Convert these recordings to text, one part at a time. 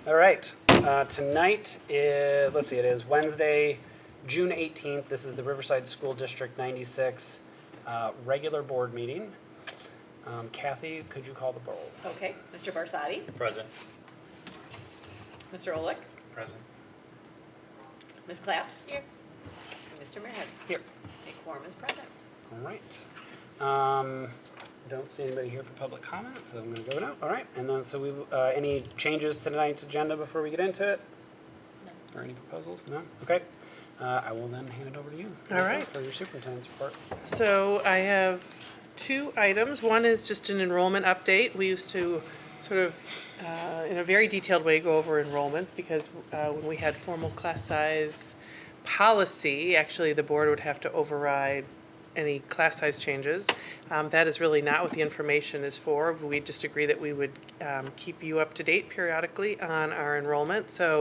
All right. Tonight is, let's see, it is Wednesday, June 18th. This is the Riverside School District 96 regular board meeting. Kathy, could you call the roll? Okay, Mr. Barsadi, Present. Mr. Olick, Present. Ms. Claps. Here. And Mr. Merhead. Here. A quorum is present. All right. Don't see anybody here for public comment, so I'm going to go now. All right. And then, so we any changes to tonight's agenda before we get into it? No. Or any proposals? No? Okay. I will then hand it over to you. All right. For your superintendent's report. So I have two items. One is just an enrollment update. We used to sort of, in a very detailed way, go over enrollments because when we had formal class size policy, actually the board would have to override any class size changes. That is really not what the information is for. We just agree that we would keep you up to date periodically on our enrollment. So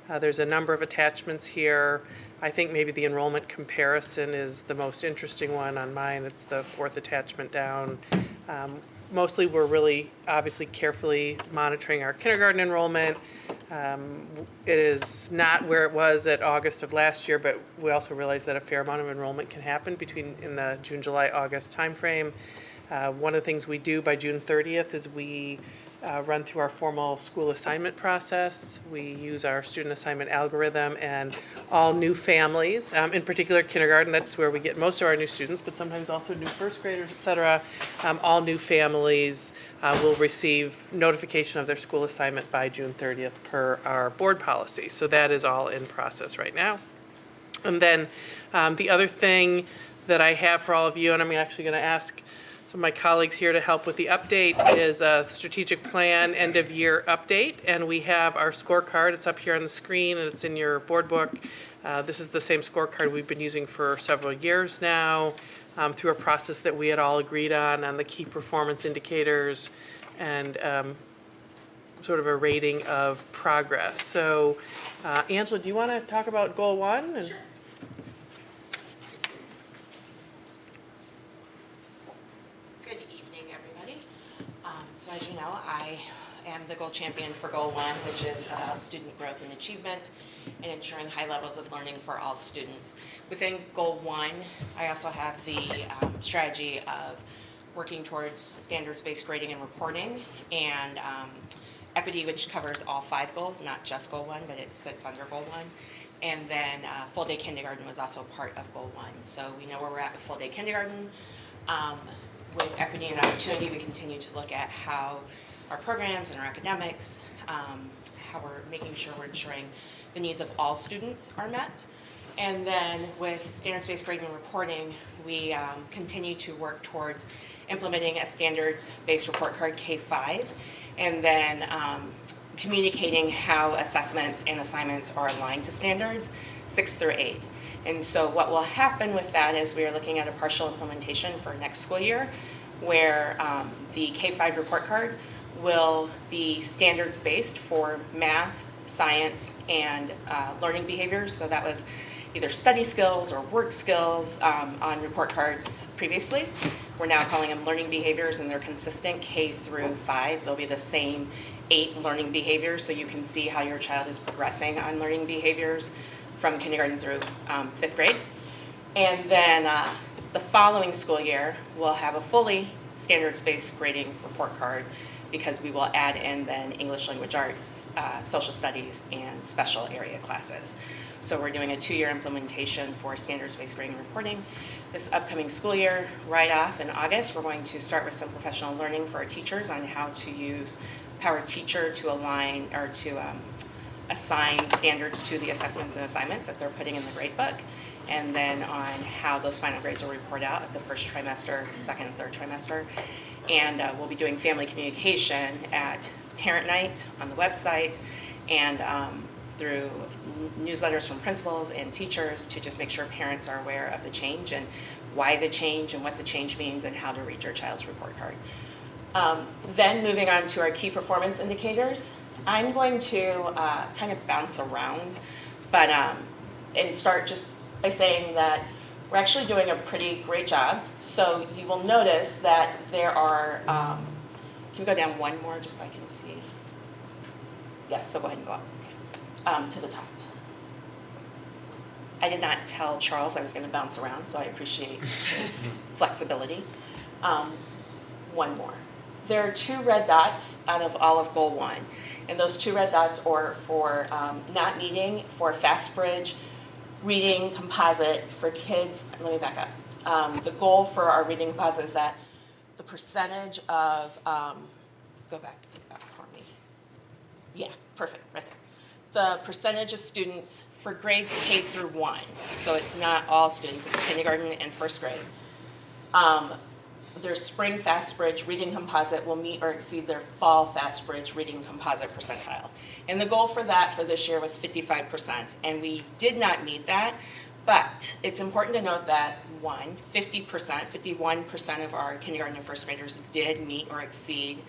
there's a number of attachments here. I think maybe the enrollment comparison is the most interesting one on mine. It's the fourth attachment down. Mostly we're really obviously carefully monitoring our kindergarten enrollment. It is not where it was at August of last year, but we also realize that a fair amount of enrollment can happen in the June, July, August timeframe. One of the things we do by June 30th is we run through our formal school assignment process. We use our student assignment algorithm, and all new families, in particular kindergarten, that's where we get most of our new students, but sometimes also new first graders, et cetera. All new families will receive notification of their school assignment by June 30th per our board policy. So that is all in process right now. And then the other thing that I have for all of you, and I'm actually going to ask some of my colleagues here to help with the update, is a strategic plan end of year update. And we have our scorecard. It's up here on the screen and it's in your board book. This is the same scorecard we've been using for several years now through a process that we had all agreed on the key performance indicators and sort of a rating of progress. So Angela, do you want to talk about goal one? And sure. So as you know, I am the goal champion for Goal 1, which is student growth and achievement and ensuring high levels of learning for all students. Within Goal 1, I also have the strategy of working towards standards-based grading and reporting, and equity, which covers all 5 goals, not just Goal 1, but it sits under Goal 1. And then full-day kindergarten was also part of Goal 1. So we know where we're at with full-day kindergarten. With equity and opportunity, we continue to look at how our programs and our academics, how we're making sure we're ensuring the needs of all students are met. And then with standards-based grading and reporting, we continue to work towards implementing a standards-based report card K-5, and then communicating how assessments and assignments are aligned to standards 6 through 8. And so what will happen with that is we are looking at a partial implementation for next school year where the K-5 report card will be standards-based for math, science, and learning behaviors. So that was either study skills or work skills on report cards previously. We're now calling them learning behaviors, and they're consistent K through 5. They'll be the same 8 learning behaviors, so you can see how your child is progressing on learning behaviors from kindergarten through 5th grade. And then the following school year, we'll have a fully standards-based grading report card because we will add in then English language arts, social studies, and special area classes. So we're doing a 2-year implementation for standards-based grading and reporting. This upcoming school year, right off in August, we're going to start with some professional learning for our teachers on how to use Power Teacher to align or to assign standards to the assessments and assignments that they're putting in the grade book, and then on how those final grades will report out at the first trimester, second and third trimester. And we'll be doing family communication at parent night on the website and through newsletters from principals and teachers to just make sure parents are aware of the change and why the change and what the change means and how to read your child's report card. Then moving on to our key performance indicators. I'm going to kind of bounce around, but and start just by saying that we're actually doing a pretty great job. So you will notice that there are, can we go down one more just so I can see? Yes, so go ahead and go up to the top. I did not tell Charles I was going to bounce around, so I appreciate his flexibility. One more. There are 2 red dots out of all of Goal 1, and those 2 red dots are for not meeting for Fast Bridge reading composite for kids. Let me back up. The goal for our reading composite is that the percentage of, go back up for me. Yeah, perfect, right there. The percentage of students for grades K through 1, so it's not all students, it's kindergarten and first grade. Their spring Fast Bridge reading composite will meet or exceed their fall Fast Bridge reading composite percentile. And the goal for that for this year was 55%, and we did not meet that, but it's important to note that 51% of our kindergarten and first graders did meet or exceed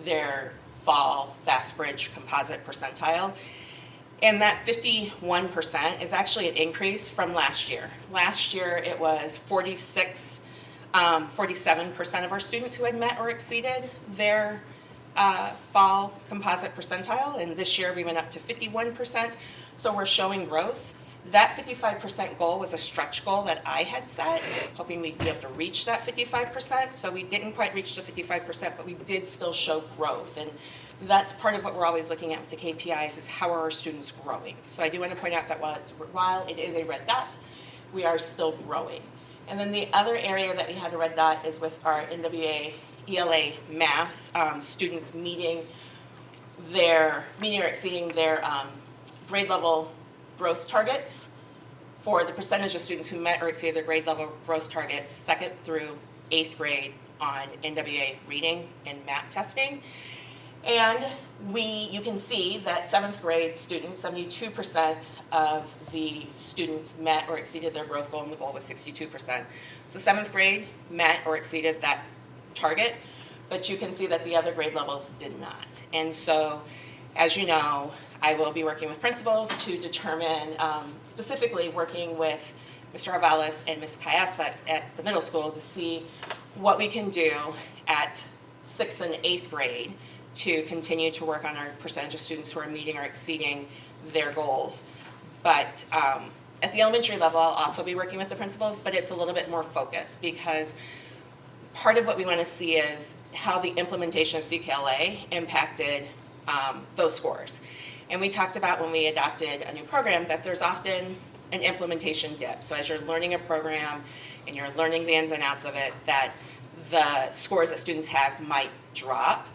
their fall Fast Bridge composite percentile. And that 51% is actually an increase from last year. Last year it was 47% of our students who had met or exceeded their fall composite percentile, and this year we went up to 51%, so we're showing growth. That 55% goal was a stretch goal that I had set, hoping we'd be able to reach that 55%, so we didn't quite reach the 55%, but we did still show growth, and that's part of what we're always looking at with the KPIs is how are our students growing. So I do want to point out that while it is a red dot, we are still growing. And then the other area that we had a red dot is with our NWA ELA math students meeting or exceeding their grade level growth targets for the percentage of students who met or exceeded their grade level growth targets 2nd through 8th grade on NWA reading and math testing. And you can see that 7th grade students, 72% of the students met or exceeded their growth goal, and the goal was 62%. So 7th grade met or exceeded that target, but you can see that the other grade levels did not. And so, as you know, I will be working with principals to determine, specifically working with Mr. Arvalis and Ms. Kayasa at the middle school to see what we can do at 6th and 8th grade to continue to work on our percentage of students who are meeting or exceeding their goals. But at the elementary level, I'll also be working with the principals, but it's a little bit more focused because part of what we want to see is how the implementation of CKLA impacted those scores. And we talked about when we adopted a new program that there's often an implementation dip. So as you're learning a program and you're learning the ins and outs of it, that the scores that students have might drop.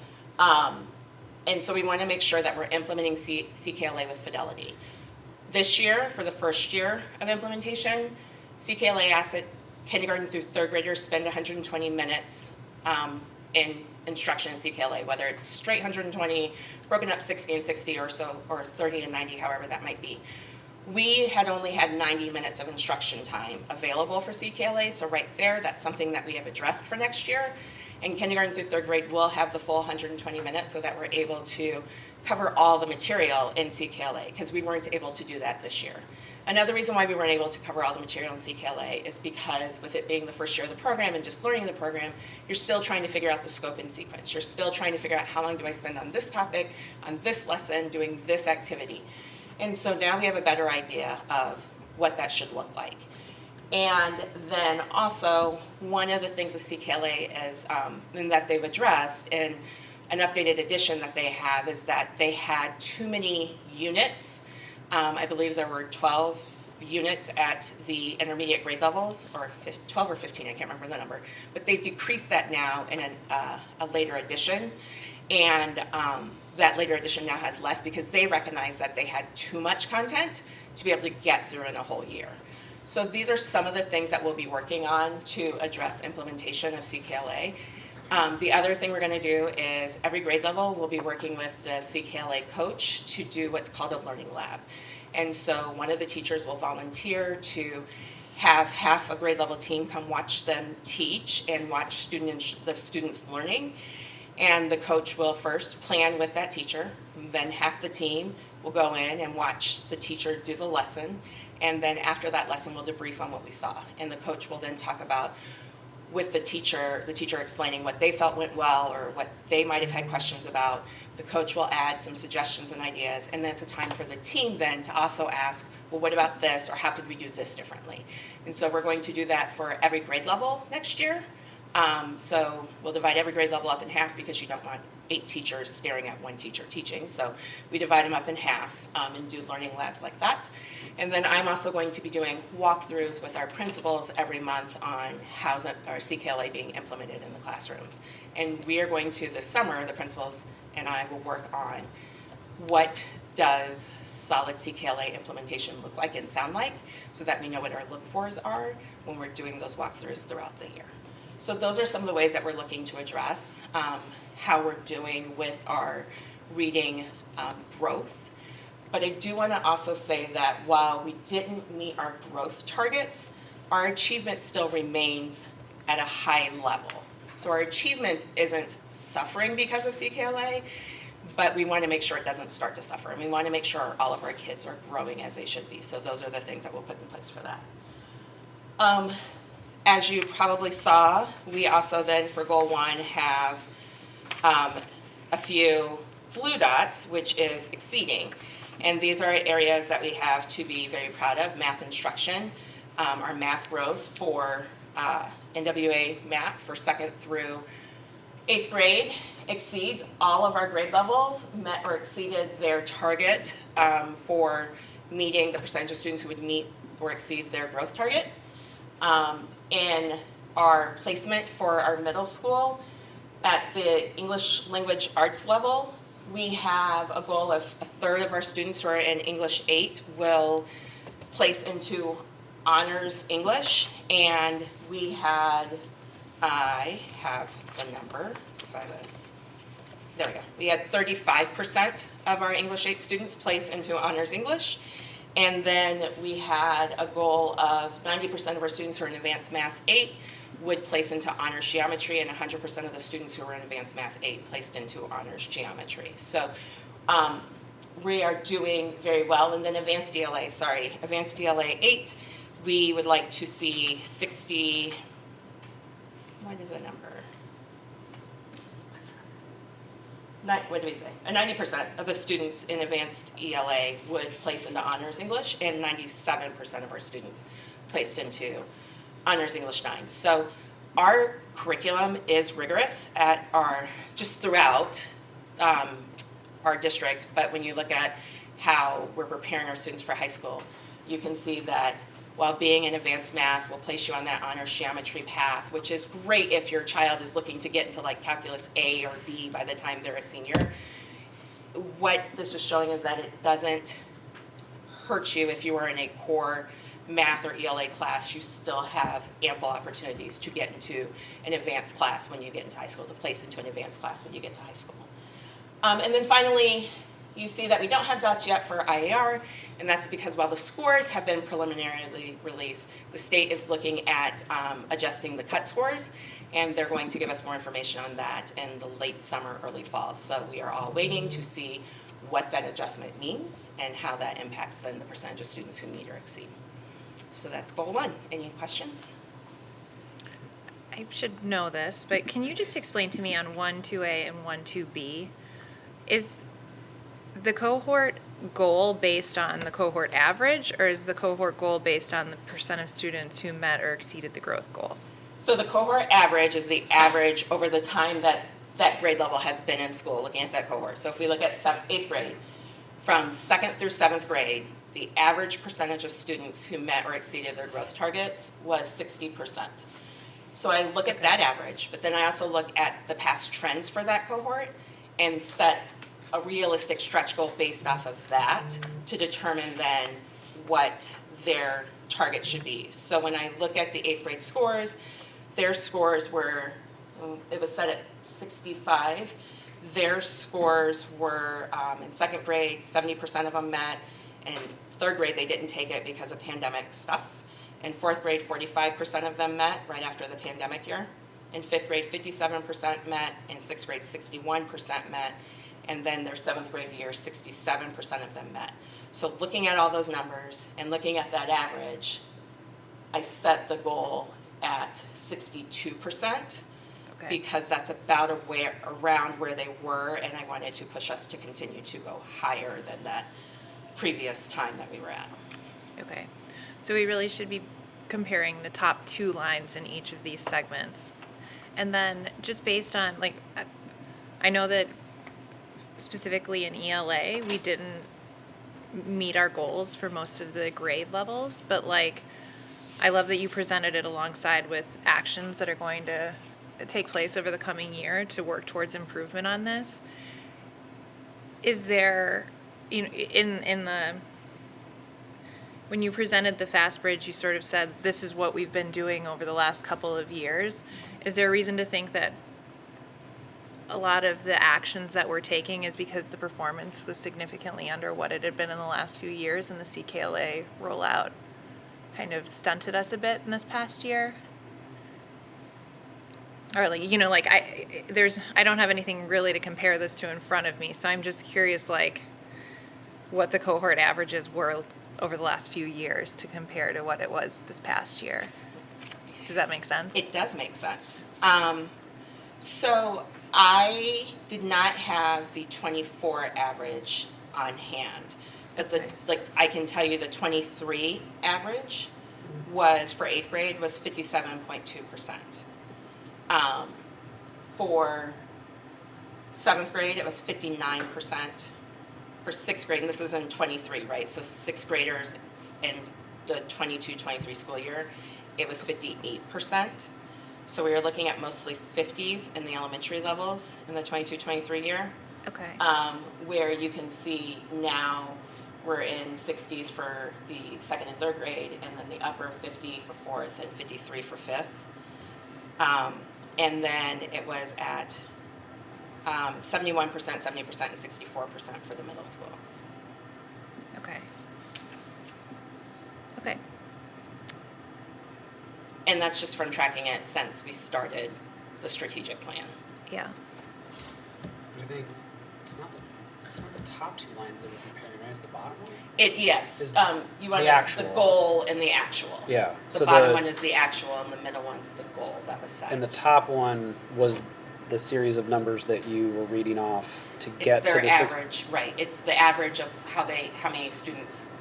And so we want to make sure that we're implementing CKLA with fidelity. This year, for the first year of implementation, CKLA asked that kindergarten through 3rd graders spend 120 minutes in instruction in CKLA, whether it's straight 120, broken up 60 and 60 or so, or 30 and 90, however that might be. We had only had 90 minutes of instruction time available for CKLA, so right there, that's something that we have addressed for next year. And kindergarten through 3rd grade will have the full 120 minutes so that we're able to cover all the material in CKLA, because we weren't able to do that this year. Another reason why we weren't able to cover all the material in CKLA is because with it being the first year of the program and just learning the program, you're still trying to figure out the scope and sequence. You're still trying to figure out how long do I spend on this topic, on this lesson, doing this activity. And so now we have a better idea of what that should look like. And then also, one of the things with CKLA is, and that they've addressed in an updated edition that they have, is that they had too many units. I believe there were 12 units at the intermediate grade levels, or 12 or 15, I can't remember the number. But they've decreased that now in a later edition. And that later edition now has less because they recognize that they had too much content to be able to get through in a whole year. So these are some of the things that we'll be working on to address implementation of CKLA. The other thing we're going to do is every grade level we'll be working with the CKLA coach to do what's called a learning lab. And so one of the teachers will volunteer to have half a grade level team come watch them teach and watch the students learning. And the coach will first plan with that teacher, then half the team will go in and watch the teacher do the lesson. And then after that lesson, we'll debrief on what we saw. And the coach will then talk about with the teacher explaining what they felt went well or what they might have had questions about. The coach will add some suggestions and ideas, and then it's a time for the team then to also ask, well, what about this, or how could we do this differently? And so we're going to do that for every grade level next year. So we'll divide every grade level up in half because you don't want 8 teachers staring at one teacher teaching. So we divide them up in half and do learning labs like that. And then I'm also going to be doing walkthroughs with our principals every month on how's our CKLA being implemented in the classrooms. And we are going to, this summer, the principals and I will work on what does solid CKLA implementation look like and sound like, so that we know what our look-fors are when we're doing those walkthroughs throughout the year. So those are some of the ways that we're looking to address how we're doing with our reading growth. But I do want to also say that while we didn't meet our growth targets, our achievement still remains at a high level. So our achievement isn't suffering because of CKLA, but we want to make sure it doesn't start to suffer. And we want to make sure all of our kids are growing as they should be. So those are the things that we'll put in place for that. As you probably saw, we also then for Goal 1 have a few blue dots, which is exceeding. And these are areas that we have to be very proud of. Math instruction, our math growth for NWA math for 2nd through 8th grade exceeds all of our grade levels, met or exceeded their target for meeting the percentage of students who would meet or exceed their growth target. In our placement for our middle school, at the English language arts level, we have a goal of 1/3 of our students who are in English 8 will place into honors English, and we had, I have the number, if I was, there we go. We had 35% of our English 8 students place into honors English, and then we had a goal of 90% of our students who are in advanced math 8 would place into honors geometry, and 100% of the students who were in advanced math 8 placed into honors geometry. So we are doing very well. And then advanced DLA 8, we would like to see 60, what is the number? What do we say? 90% of the students in advanced ELA would place into honors English, and 97% of our students placed into honors English 9. So our curriculum is rigorous at just throughout our district, but when you look at how we're preparing our students for high school, you can see that while being in advanced math will place you on that honors geometry path, which is great if your child is looking to get into like calculus A or B by the time they're a senior. What this is showing is that it doesn't hurt you if you are in a core math or ELA class. You still have ample opportunities to get into an advanced class when you get into high school, to place into an advanced class when you get to high school. And then finally, you see that we don't have dots yet for IAR, and that's because while the scores have been preliminarily released, the state is looking at adjusting the cut scores, and they're going to give us more information on that in the late summer, early fall. So we are all waiting to see what that adjustment means and how that impacts then the percentage of students who meet or exceed. So that's Goal 1. Any questions? I should know this, but can you just explain to me on 1-2A and 1-2B, is the cohort goal based on the cohort average, or is the cohort goal based on the percent of students who met or exceeded the growth goal? So the cohort average is the average over the time that that grade level has been in school, looking at that cohort. So if we look at 8th grade, from 2nd through 7th grade, the average percentage of students who met or exceeded their growth targets was 60%. So I look at that average, but then I also look at the past trends for that cohort and set a realistic stretch goal based off of that to determine then what their target should be. So when I look at the 8th grade scores, their scores were, it was set at 65. Their scores were in 2nd grade, 70% of them met. In 3rd grade, they didn't take it because of pandemic stuff. In 4th grade, 45% of them met right after the pandemic year. In 5th grade, 57% met. In 6th grade, 61% met. And then their 7th grade year, 67% of them met. So looking at all those numbers and looking at that average, I set the goal at 62%. Okay. Because that's about around where they were, and I wanted to push us to continue to go higher than that previous time that we were at. Okay. So we really should be comparing the top 2 lines in each of these segments. And then just based on, like, I know that specifically in ELA, we didn't meet our goals for most of the grade levels, but like, I love that you presented it alongside with actions that are going to take place over the coming year to work towards improvement on this. Is there, you know, in the, when you presented the Fast Bridge, you sort of said, this is what we've been doing over the last couple of years. Is there a reason to think that a lot of the actions that we're taking is because the performance was significantly under what it had been in the last few years, and the CKLA rollout kind of stunted us a bit in this past year? Or like, you know, like I don't have anything really to compare this to in front of me, so I'm just curious, like, what the cohort averages were over the last few years to compare to what it was this past year. Does that make sense? It does make sense. So I did not have the 24 average on hand, but I can tell you the 23 average was for 8th grade was 57.2%. For 7th grade, it was 59%. For 6th grade, and this is in 23, right? So 6th graders in the 22-23 school year, it was 58%. So we were looking at mostly 50s in the elementary levels in the 22-23 year. Okay. Where you can see now we're in 60s for the 2nd and 3rd grade, and then the upper 50 for 4th and 53 for 5th. And then it was at 71%, 70%, and 64% for the middle school. Okay. Okay. And that's just from tracking it since we started the strategic plan. Yeah. I think it's not the top 2 lines that we're comparing, right? It's the bottom one? Yes, Is you want the actual. the goal and the actual. Yeah. The So bottom one is the actual, and the middle one's the goal that was set. And the top one was the series of numbers that you were reading off to get It's to their the average, right? It's the average of how many students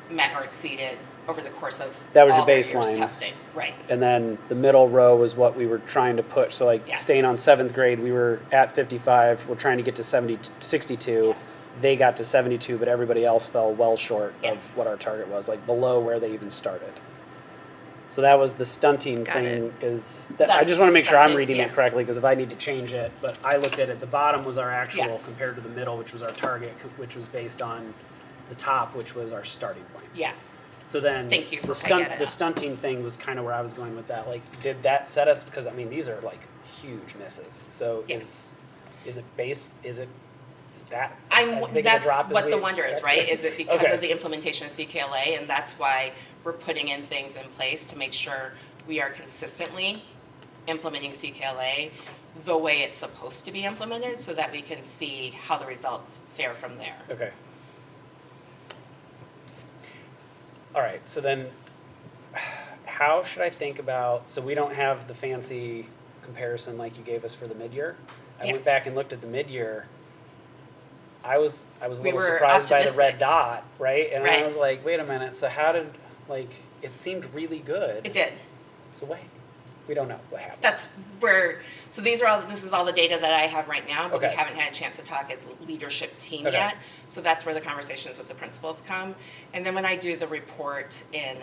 met or exceeded over the course of That was your all their years baseline. testing, right? And then the middle row was what we were trying to push. So like Yes. staying on 7th grade, we were at 55. We're trying to get to 62. Yes. They got to 72, but everybody else fell well short Yes. of what our target was, like below where they even started. So that was the stunting Got thing. I That's just want to the make sure I'm stunting, reading it yes. correctly, because if I need to change it, but I looked at it, the bottom was our actual Yes. compared to the middle, which was our target, which was based on the top, which was our starting point. Yes. So then Thank you for- the I get it. the stunting thing was kind of where I was going with that. Like, did that set us? Because I mean, these are like huge misses. So Yes. is it based? Is that I'm, as big that's of a drop as what we the wonder is, expected? right? Is it because Okay. of the implementation of CKLA, and that's why we're putting in things in place to make sure we are consistently implementing CKLA the way it's supposed to be implemented, so that we can see how the results fare from there. Okay. All right. So then, how should I think about? So we don't have the fancy comparison like you gave us for the mid-year. I went Yes. back and looked at the mid-year. I was a We little were surprised by the red optimistic. dot, right? And I Right. was like, wait a minute. So how did it seemed really good? It did. So wait, we don't know what happened. That's where, so this is all the data that I have right now, but we Okay. haven't had a chance to talk as leadership team Okay. yet. So that's where the conversations with the principals come. And then when I do the report in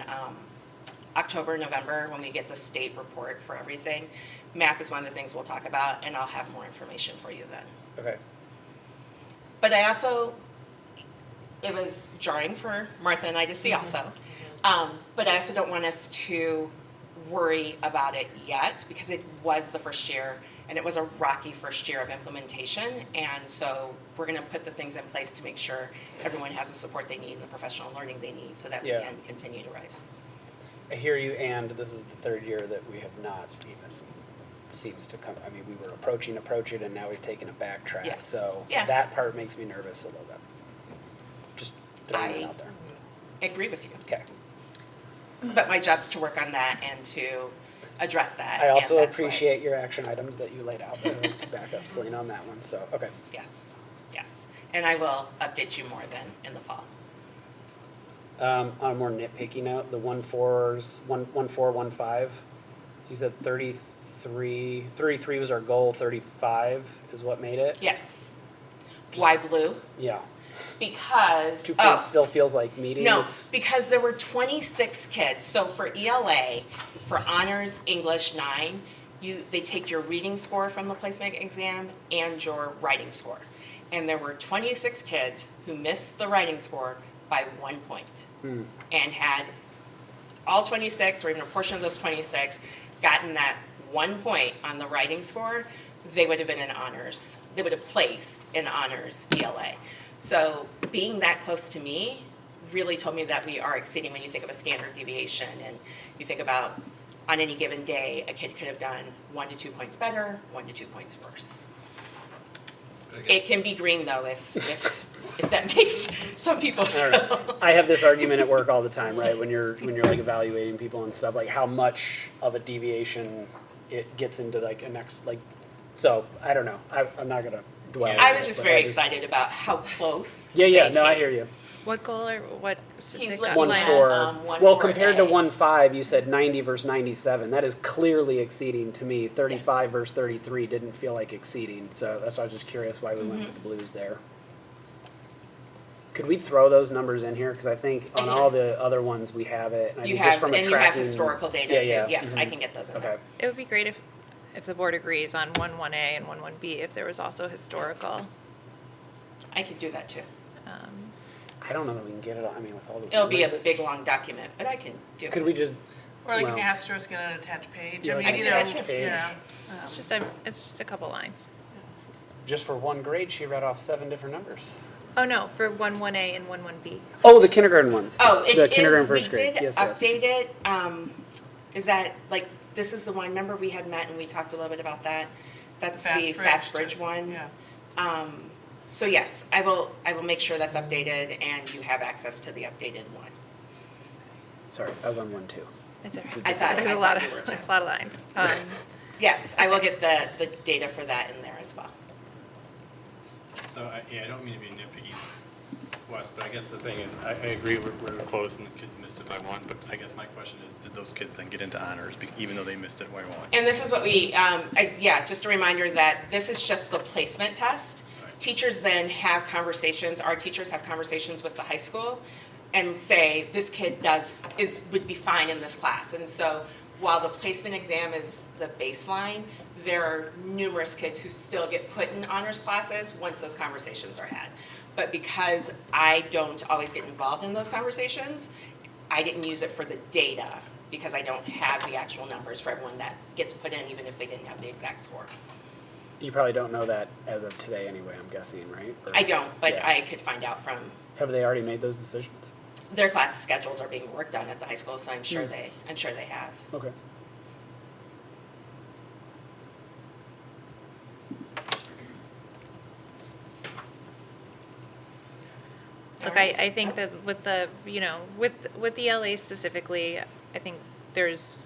October, November, when we get the state report for everything, MAP is one of the things we'll talk about, and I'll have more information for you then. Okay. But I also, it was jarring for Martha and I to see also. But I also don't want us to worry about it yet, because it was the first year, and it was a rocky first year of implementation. And so we're gonna put the things in place to make sure everyone has the support they need and the professional learning they need, so that we Yeah. can continue to rise. I hear you, and this is the third year that we have not even seems to come. I mean, we were approaching it, and now we've taken a backtrack. Yes. So Yes. that part makes me nervous a little bit. Just throwing it I- out there. I agree with you. Okay. But my job's to work on that and to address that. I also and that's why- appreciate your action items that you laid out there to back up Celine on that one, so, okay. Yes, yes. And I will update you more then in the fall. On a more nitpicky note, the 1-4s, 1-4-1-5, so you said 33 was our goal, 35 is what made it? Yes. Why blue? Yeah. Because, 2 points still feels like meeting. no, It's- because there were 26 kids. So for ELA, for honors English 9, they take your reading score from the placement exam and your writing score. And there were 26 kids who missed the writing score by 1 point. And had all 26, or even a portion of those 26, gotten that 1 point on the writing score, they would have been in honors. They would have placed in honors ELA. So being that close to me really told me that we are exceeding when you think of a standard deviation, and you think about on any given day, a kid could have done 1 to 2 points better, 1 to 2 points worse. It can be green though, if that makes some people I don't know. I have this argument at work all the time, right? When you're like evaluating people and stuff, like how much of a deviation it gets into like a next like. So I don't know. I'm not gonna dwell. I on was it, just but very I excited about how close. Yeah. they No, I came. hear you. What goal or what specific looking One at, four. 1-4 Well, compared to A. 1-5, you said 90 versus 97. That is clearly exceeding to me. 35 Yes. versus 33 didn't feel like exceeding. So that's why I was just curious why we went with the Blues there. Could we throw those numbers in here? Because I think on can. all the other ones we have it. And I You think just have, from a and you have tracking- historical data Yeah, too. yeah. Yes, I Mhm. can get those in Okay. there. It would be great if the board agrees on 1-1A and 1-1B, if there was also historical. I could do that too. I don't know that we can get it all. I mean, with all those. It'll be a numbers, big, long document, but I can do it. Could we just? Or like well, an asterisk and an attached page. Yeah, I like mean, an you know, attached page. yeah. It's just a couple lines. Just for one grade, she read off 7 different numbers. Oh, no, for 1-1A and 1-1B. Oh, the kindergarten ones. Oh, it the kindergarten is, we first grades. did Yes, yes. update it. Is that, like, this is the one, remember we had met and we talked a little bit about that? That's the Fast Bridge one. Yeah. So yes, I will make sure that's updated and you have access to the updated one. Sorry, I was on 1-2. It's all right. I thought- There's I a thought lot of, you were too. there's a lot of lines. Yes, I will get the data for that in there as well. So, I don't mean to be nitpicky, Wes, but I guess the thing is, I agree we're close and the kids missed it by 1, but I guess my question is, did those kids then get into honors, even though they missed it by 1? And this is what we, just a reminder that this is just the placement test. Right. Teachers then have conversations, our teachers have conversations with the high school and say, this kid would be fine in this class. And so while the placement exam is the baseline, there are numerous kids who still get put in honors classes once those conversations are had. But because I don't always get involved in those conversations, I didn't use it for the data because I don't have the actual numbers for everyone that gets put in, even if they didn't have the exact score. You probably don't know that as of today anyway, I'm guessing, right? Or- I don't, but Yeah. I could find out from, Have they already made those decisions? their class schedules are being worked on at the high school, so I'm sure Hmm. they have. Okay. Look, I think that with the, with the LA specifically, I think there's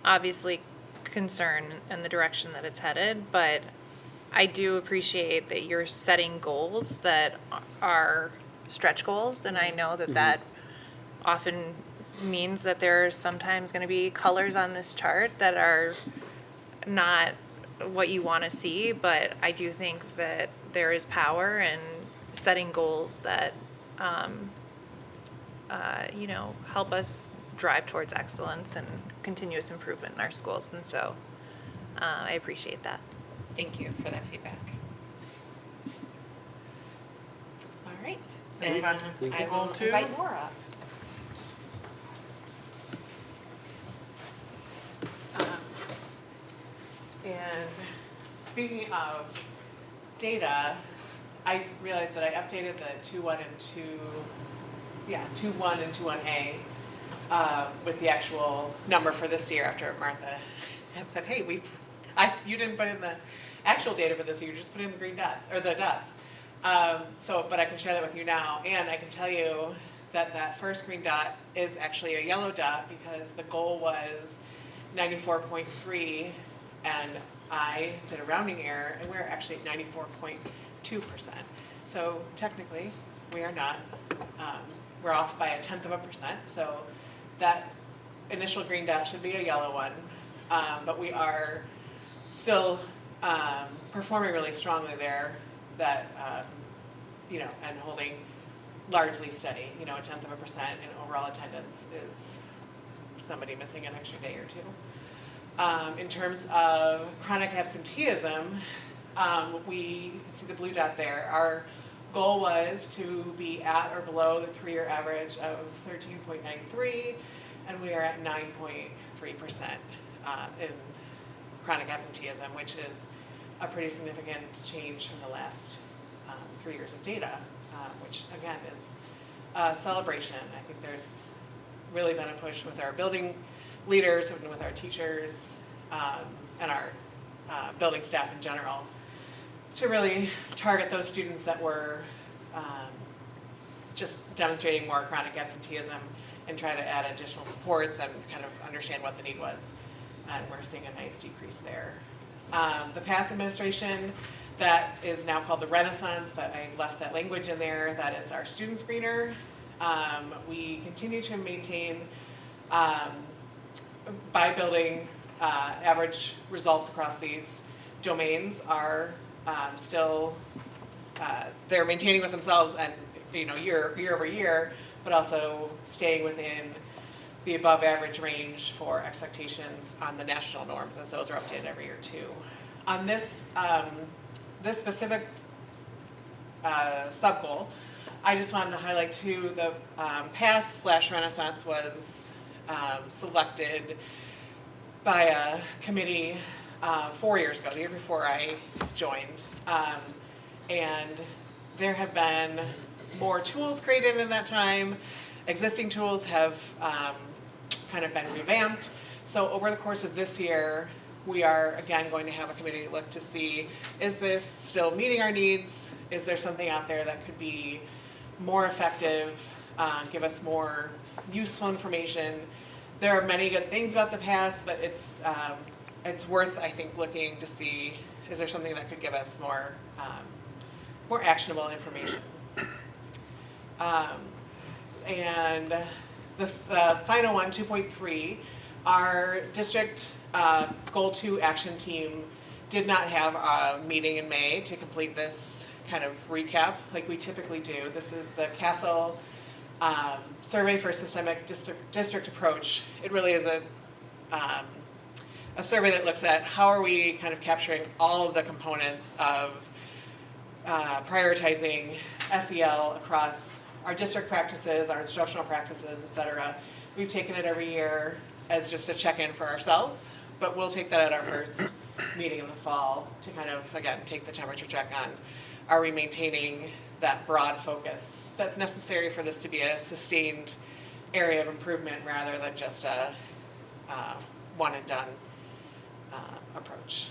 obviously concern in the direction that it's headed, but I do appreciate that you're setting goals that are stretch goals, and I know that that often means that there are sometimes going to be colors on this chart that are not what you want to see, but I do think that there is power in setting goals that, help us drive towards excellence and continuous improvement in our schools, and so I appreciate that. Thank you for that feedback. All right. Move Then on to I goal will 2. invite Nora up. And speaking of data, I realized that I updated the 2-1 and 2-1 and 2-1A with the actual number for this year after Martha had said, hey, you didn't put in the actual data for this year, you just put in the green dots, or the dots. But I can share that with you now, and I can tell you that that first green dot is actually a yellow dot because the goal was 94.3, and I did a rounding error, and we're actually at 94.2%. So technically, we are not, we're off by 0.1%, so that initial green dot should be a yellow one, but we are still performing really strongly there, that, and holding largely steady. 0.1% in overall attendance is somebody missing an extra day or two. In terms of chronic absenteeism, we see the blue dot there. Our goal was to be at or below the 3-year average of 13.93, and we are at 9.3% in chronic absenteeism, which is a pretty significant change from the last 3 years of data, which again is a celebration. I think there's really been a push with our building leaders and with our teachers and our building staff in general to really target those students that were just demonstrating more chronic absenteeism and try to add additional supports and kind of understand what the need was. And we're seeing a nice decrease there. The PASS administration, that is now called the Renaissance, but I left that language in there. That is our student screener. We continue to maintain by building average results across these domains are still, they're maintaining with themselves and year over year, but also staying within the above average range for expectations on the national norms, as those are updated every year too. On this this specific sub-goal, I just wanted to highlight too, the PASS/Renaissance was selected by a committee 4 years ago, the year before I joined. And there have been more tools created in that time. Existing tools have kind of been revamped. So over the course of this year, we are again going to have a committee look to see, is this still meeting our needs? Is there something out there that could be more effective, give us more useful information? There are many good things about the PASS, but it's worth, I think, looking to see, is there something that could give us more actionable information? And the final one, 2.3, our district Goal 2 action team did not have a meeting in May to complete this kind of recap like we typically do. This is the Castle Survey for Systemic District Approach. It really is a survey that looks at how are we kind of capturing all of the components of prioritizing SEL across our district practices, our instructional practices, et cetera. We've taken it every year as just a check-in for ourselves, but we'll take that at our first meeting in the fall to kind of, again, take the temperature check on, are we maintaining that broad focus that's necessary for this to be a sustained area of improvement rather than just a one-and-done approach.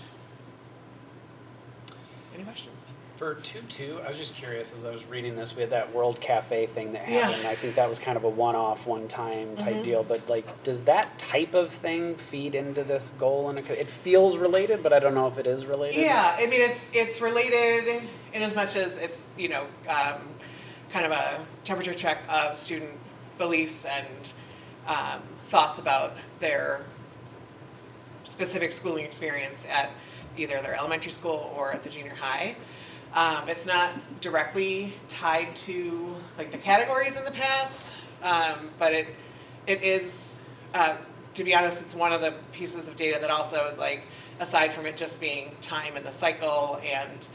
Any questions? For 2.2, I was just curious, as I was reading this, we had that World Cafe thing that happened. Yeah. I think that was kind of a one-off, one-time type deal, but like, does that type of thing feed into this goal? And it feels related, but I don't know if it is related. Yeah, I mean, it's related in as much as it's, kind of a temperature check of student beliefs and thoughts about their specific schooling experience at either their elementary school or at the junior high. It's not directly tied to like the categories in the PASS, but it is, to be honest, it's one of the pieces of data that also is like, aside from it just being time in the cycle and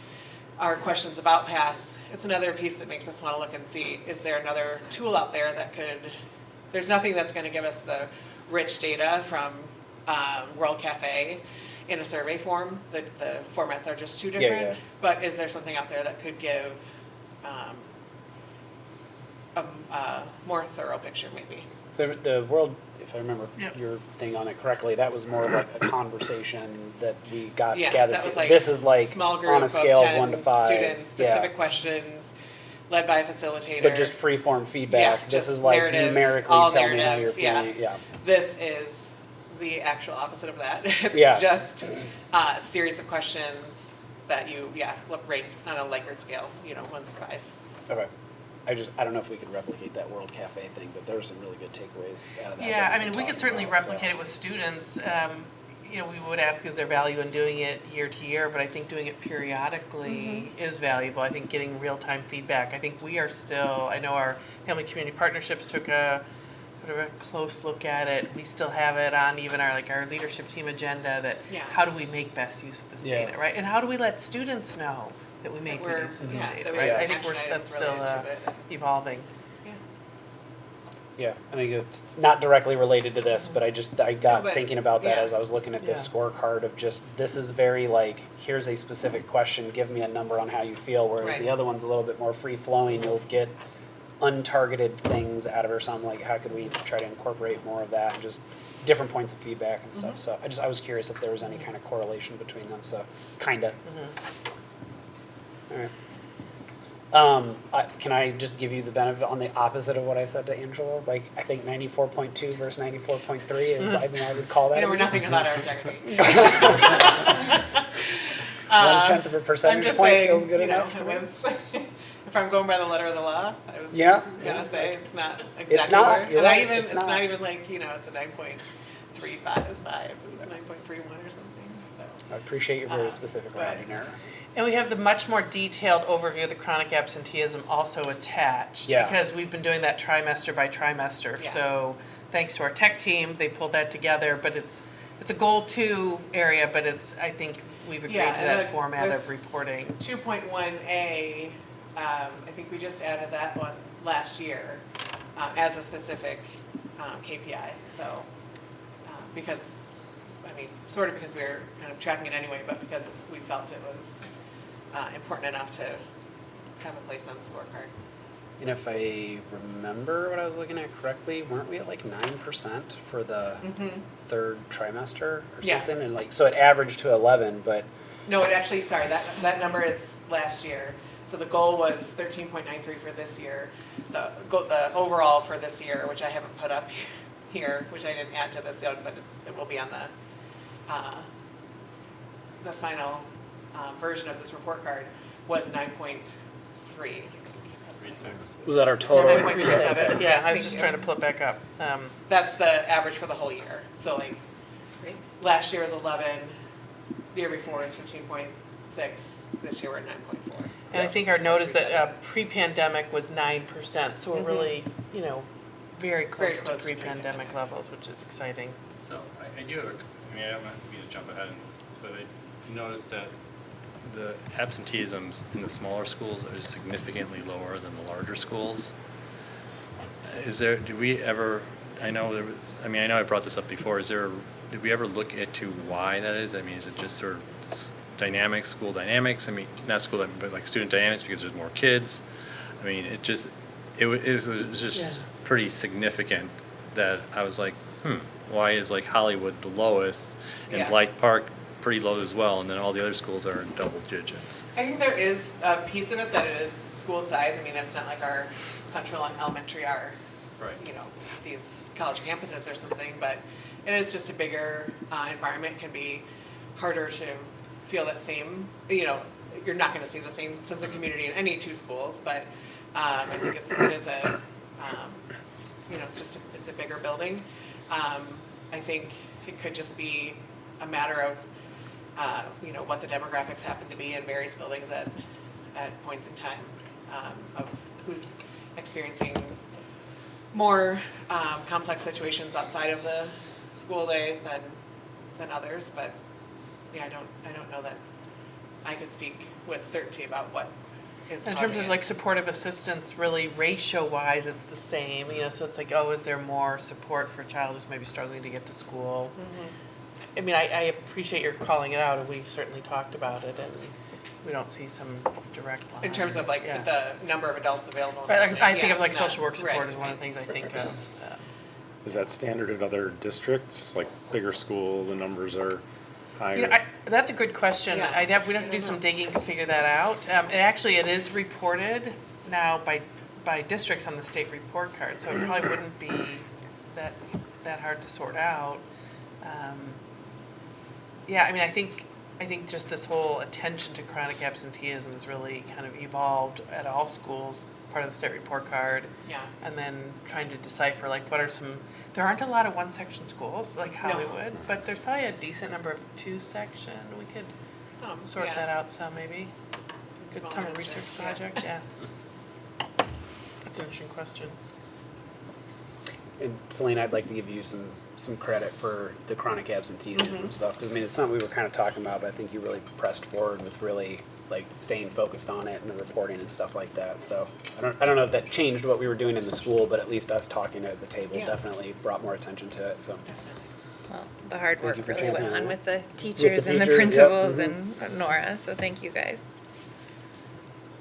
our questions about PASS, it's another piece that makes us want to look and see, is there another tool out there that could, there's nothing that's going to give us the rich data from World Cafe in a survey form. The formats are just too different. Yeah. But is there something out there that could give a more thorough picture, maybe? So the World, if I remember Yep. your thing on it correctly, that was more like a conversation that we got Yeah, gathered. that was like This is like small group on a scale of 10 1 to 5. students, specific questions, led by a facilitator. But just free form feedback. Yeah, this just is like narrative, numerically all tell me how narrative, you're feeling. Yeah. This is the actual opposite of that. Yeah. It's just a series of questions that you, rate on a Likert scale, 1 through 5. Okay. I don't know if we could replicate that World Cafe thing, but there were some really good takeaways out of that. Yeah, that I mean, we could talked certainly about, so. replicate it with students. We would ask, is there value in doing it year to year? But I think doing it periodically is valuable. I think getting real-time feedback. I think we are still, I know our Family Community Partnerships took a sort of a close look at it. We still have it on even our leadership team agenda that Yeah. how do we make best use of this Yeah. data, right? And how do we let students know that we make good use of this data, that we right? have I think action that's items still related to it. evolving. Yeah, I mean, it's not directly related to this, but I got But, thinking about that yeah. as I was looking at this Yeah. scorecard of just, this is very like, here's a specific question, give me a number on how you feel, whereas Right. the other one's a little bit more free-flowing, you'll get untargeted things out of it or something, like how could we try to incorporate more of that, and just different points of feedback and stuff, so I was curious if there was any kind of correlation between them, so, kinda. Alright. Can I just give you the benefit on the opposite of what I said to Angela? Like, I think 94.2 versus 94.3 is, I mean, I would call that. We're nothing without our integrity. 1/10 of a I'm percentage just point saying, feels good enough. it was, if I'm going by the letter of the law, I was Yeah, gonna yeah, say it's- it's not exactly not, where. you're And I right, even, it's it's not. not even like, it's a 9.355, it was 9.31 or something, so. I appreciate your very Uh, specific but- writing there. And we have the much more detailed overview of the chronic absenteeism also attached. Yeah. Because we've been doing that trimester by trimester. Yeah. So thanks to our tech team, they pulled that together, but it's a goal 2 area, but I think we've agreed Yeah, to and that the- format of this reporting. 2.1A, I think we just added that one last year as a specific KPI, so, because, sort of because we were kind of tracking it anyway, but because we felt it was important enough to have a place on the scorecard. And if I remember what I was looking at correctly, weren't we at like 9% for the third trimester or Yeah. something? And like, so it averaged to 11, but No, it actually, sorry, that number is last year. So the goal was 13.93 for this year. The overall for this year, which I haven't put up here, which I didn't add to this yet, but it will be on the final version of this report card, was 9.3. 3.6. was that our total? 9.37. Yeah, I was Thank just you. trying to pull it back up. That's the average for the whole year. So like, last year was 11, the year before was 15.6, this year we're at 9.4. And I think our note is that pre-pandemic was 9%, so we're really, very close to close to pre-pandemic pre-pandemic. levels, which is exciting. So I do have I don't mean to jump ahead, but I noticed that the absenteeisms in the smaller schools are significantly lower than the larger schools. Did we ever, I know I brought this up before, did we ever look into why that is? I mean, is it just sort of dynamics, school dynamics? I mean, not school, but like student dynamics because there's more kids. I mean, it was just pretty significant that I was like, why is like Hollywood the lowest and Yeah. Blythe Park pretty low as well, and then all the other schools are in double digits? I think there is a piece of it that it is school size. I mean, it's not like our central and elementary are, Right. these college campuses or something, but it is just a bigger environment, can be harder to feel that same, you're not gonna see the same sense of community in any two schools, but I think it is a, it's a bigger building. I think it could just be a matter of, what the demographics happen to be in various buildings at points in time, of who's experiencing more complex situations outside of the school day than others, but yeah, I don't know that I could speak with certainty about what is In terms causing of it. like supportive assistance, really ratio-wise, it's the same, so it's like, is there more support for a child who's maybe struggling to get to school? I mean, I appreciate your calling it out, and we've certainly talked about it, and we don't see some direct line. In terms of like Yeah. the number of adults available. in the Right, building. I think Yeah, of like it's not- social work support right, is one of right. the things I think of. Is that standard in other districts, like bigger school, the numbers are higher? That's a good question. Yeah. We'd have to I do don't some know. digging to figure that out. It is reported now by districts on the state report card, so it probably wouldn't be that hard to sort out. Yeah, I mean, I think just this whole attention to chronic absenteeism has really kind of evolved at all schools, part of the state report card. Yeah. And then trying to decipher, like, what are some, there aren't a lot of one-section schools like Hollywood, but there's probably a decent number of two-section. We could Some, sort yeah. that out some, maybe. Good Smaller summer research districts, yeah. project, yeah. That's an interesting question. And Celine, I'd like to give you some credit for the chronic absenteeism Mm-hmm. stuff, because I mean, it's something we were kind of talking about, but I think you really pressed forward with really like staying focused on it and the reporting and stuff like that. So I don't know if that changed what we were doing in the school, but at least us talking at the table Yeah. definitely brought more attention to it, so. Well, the hard Thank work you for really went championing on it. with the teachers and the teachers, yep, principals mhm. and Nora, so thank you guys.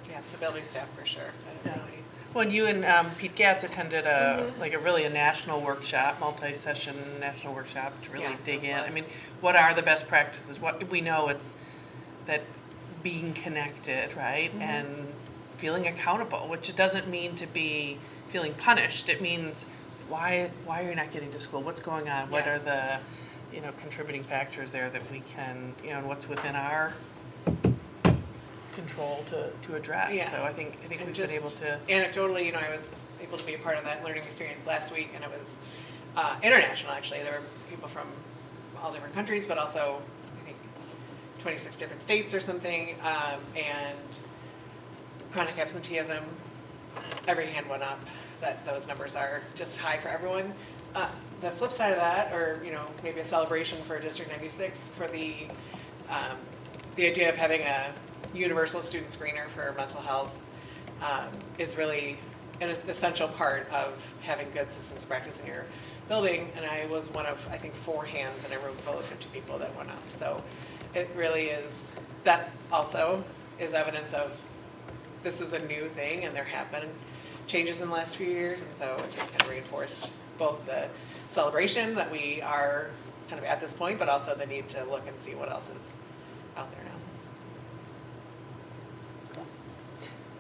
Yeah, it's the building staff for sure. That Yeah. really- Well, and you and Pete Gatz attended like a really a national workshop, multi-session national workshop to really Yeah, dig in. that I was mean, what are the best practices? What we know it's that being connected, right, and feeling accountable, which it doesn't mean to be feeling punished. It means why are you not getting to school? What's going on? What Yeah. are the contributing factors there that we can and what's within our control to address. Yeah. So I think And we've been just able to. Anecdotally, I was able to be a part of that learning experience last week, and it was international, actually. There were people from all different countries, but also, I think, 26 different states or something, and chronic absenteeism, every hand went up, that those numbers are just high for everyone. The flip side of that, or, maybe a celebration for District 96 for the idea of having a universal student screener for mental health is really an essential part of having good systems practice in your building. And I was one of, I think, 4 hands in a room full of 50 people that went up. So it really is, that also is evidence of this is a new thing, and there have been changes in the last few years. And so it just kind of reinforced both the celebration that we are kind of at this point, but also the need to look and see what else is out there now.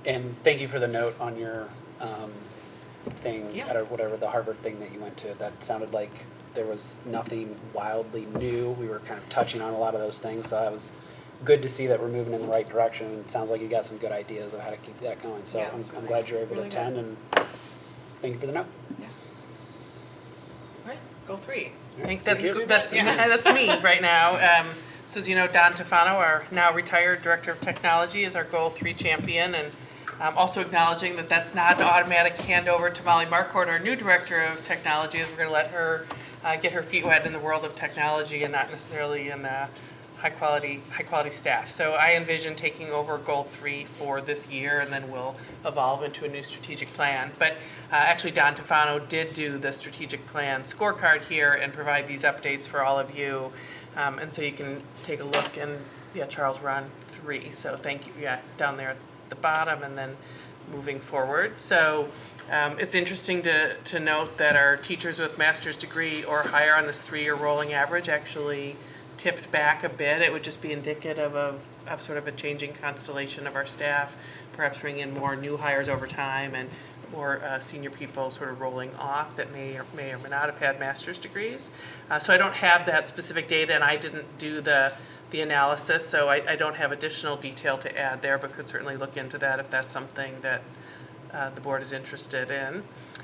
And thank you for the note on your thing, Yeah. at whatever, the Harvard thing that you went to. That sounded like there was nothing wildly new. We were kind of touching on a lot of those things, so that was good to see that we're moving in the right direction. It sounds like you got some good ideas of how to keep that going. So Yeah, it I'm was really glad you're able really to attend, and thank you for the note. Yeah. All right, goal 3. Thanks, Thank you. that's me right now. So as you know, Don Tefano, our now retired Director of Technology, is our Goal 3 champion, and also acknowledging that that's not an automatic handover to Molly Marquardt, our new Director of Technology, as we're going to let her get her feet wet in the world of technology and not necessarily in high quality staff. So I envision taking over Goal 3 for this year, and then we'll evolve into a new strategic plan. But actually, Don Tefano did do the strategic plan scorecard here and provide these updates for all of you. And so you can take a look, and Charles, we're on 3. So thank you, down there at the bottom, and then moving forward. So it's interesting to note that our teachers with master's degree or higher on this 3-year rolling average actually tipped back a bit. It would just be indicative of sort of a changing constellation of our staff, perhaps bringing in more new hires over time and more senior people sort of rolling off that may or may not have had master's degrees. So I don't have that specific data, and I didn't do the analysis, so I don't have additional detail to add there, but could certainly look into that if that's something that the board is interested in.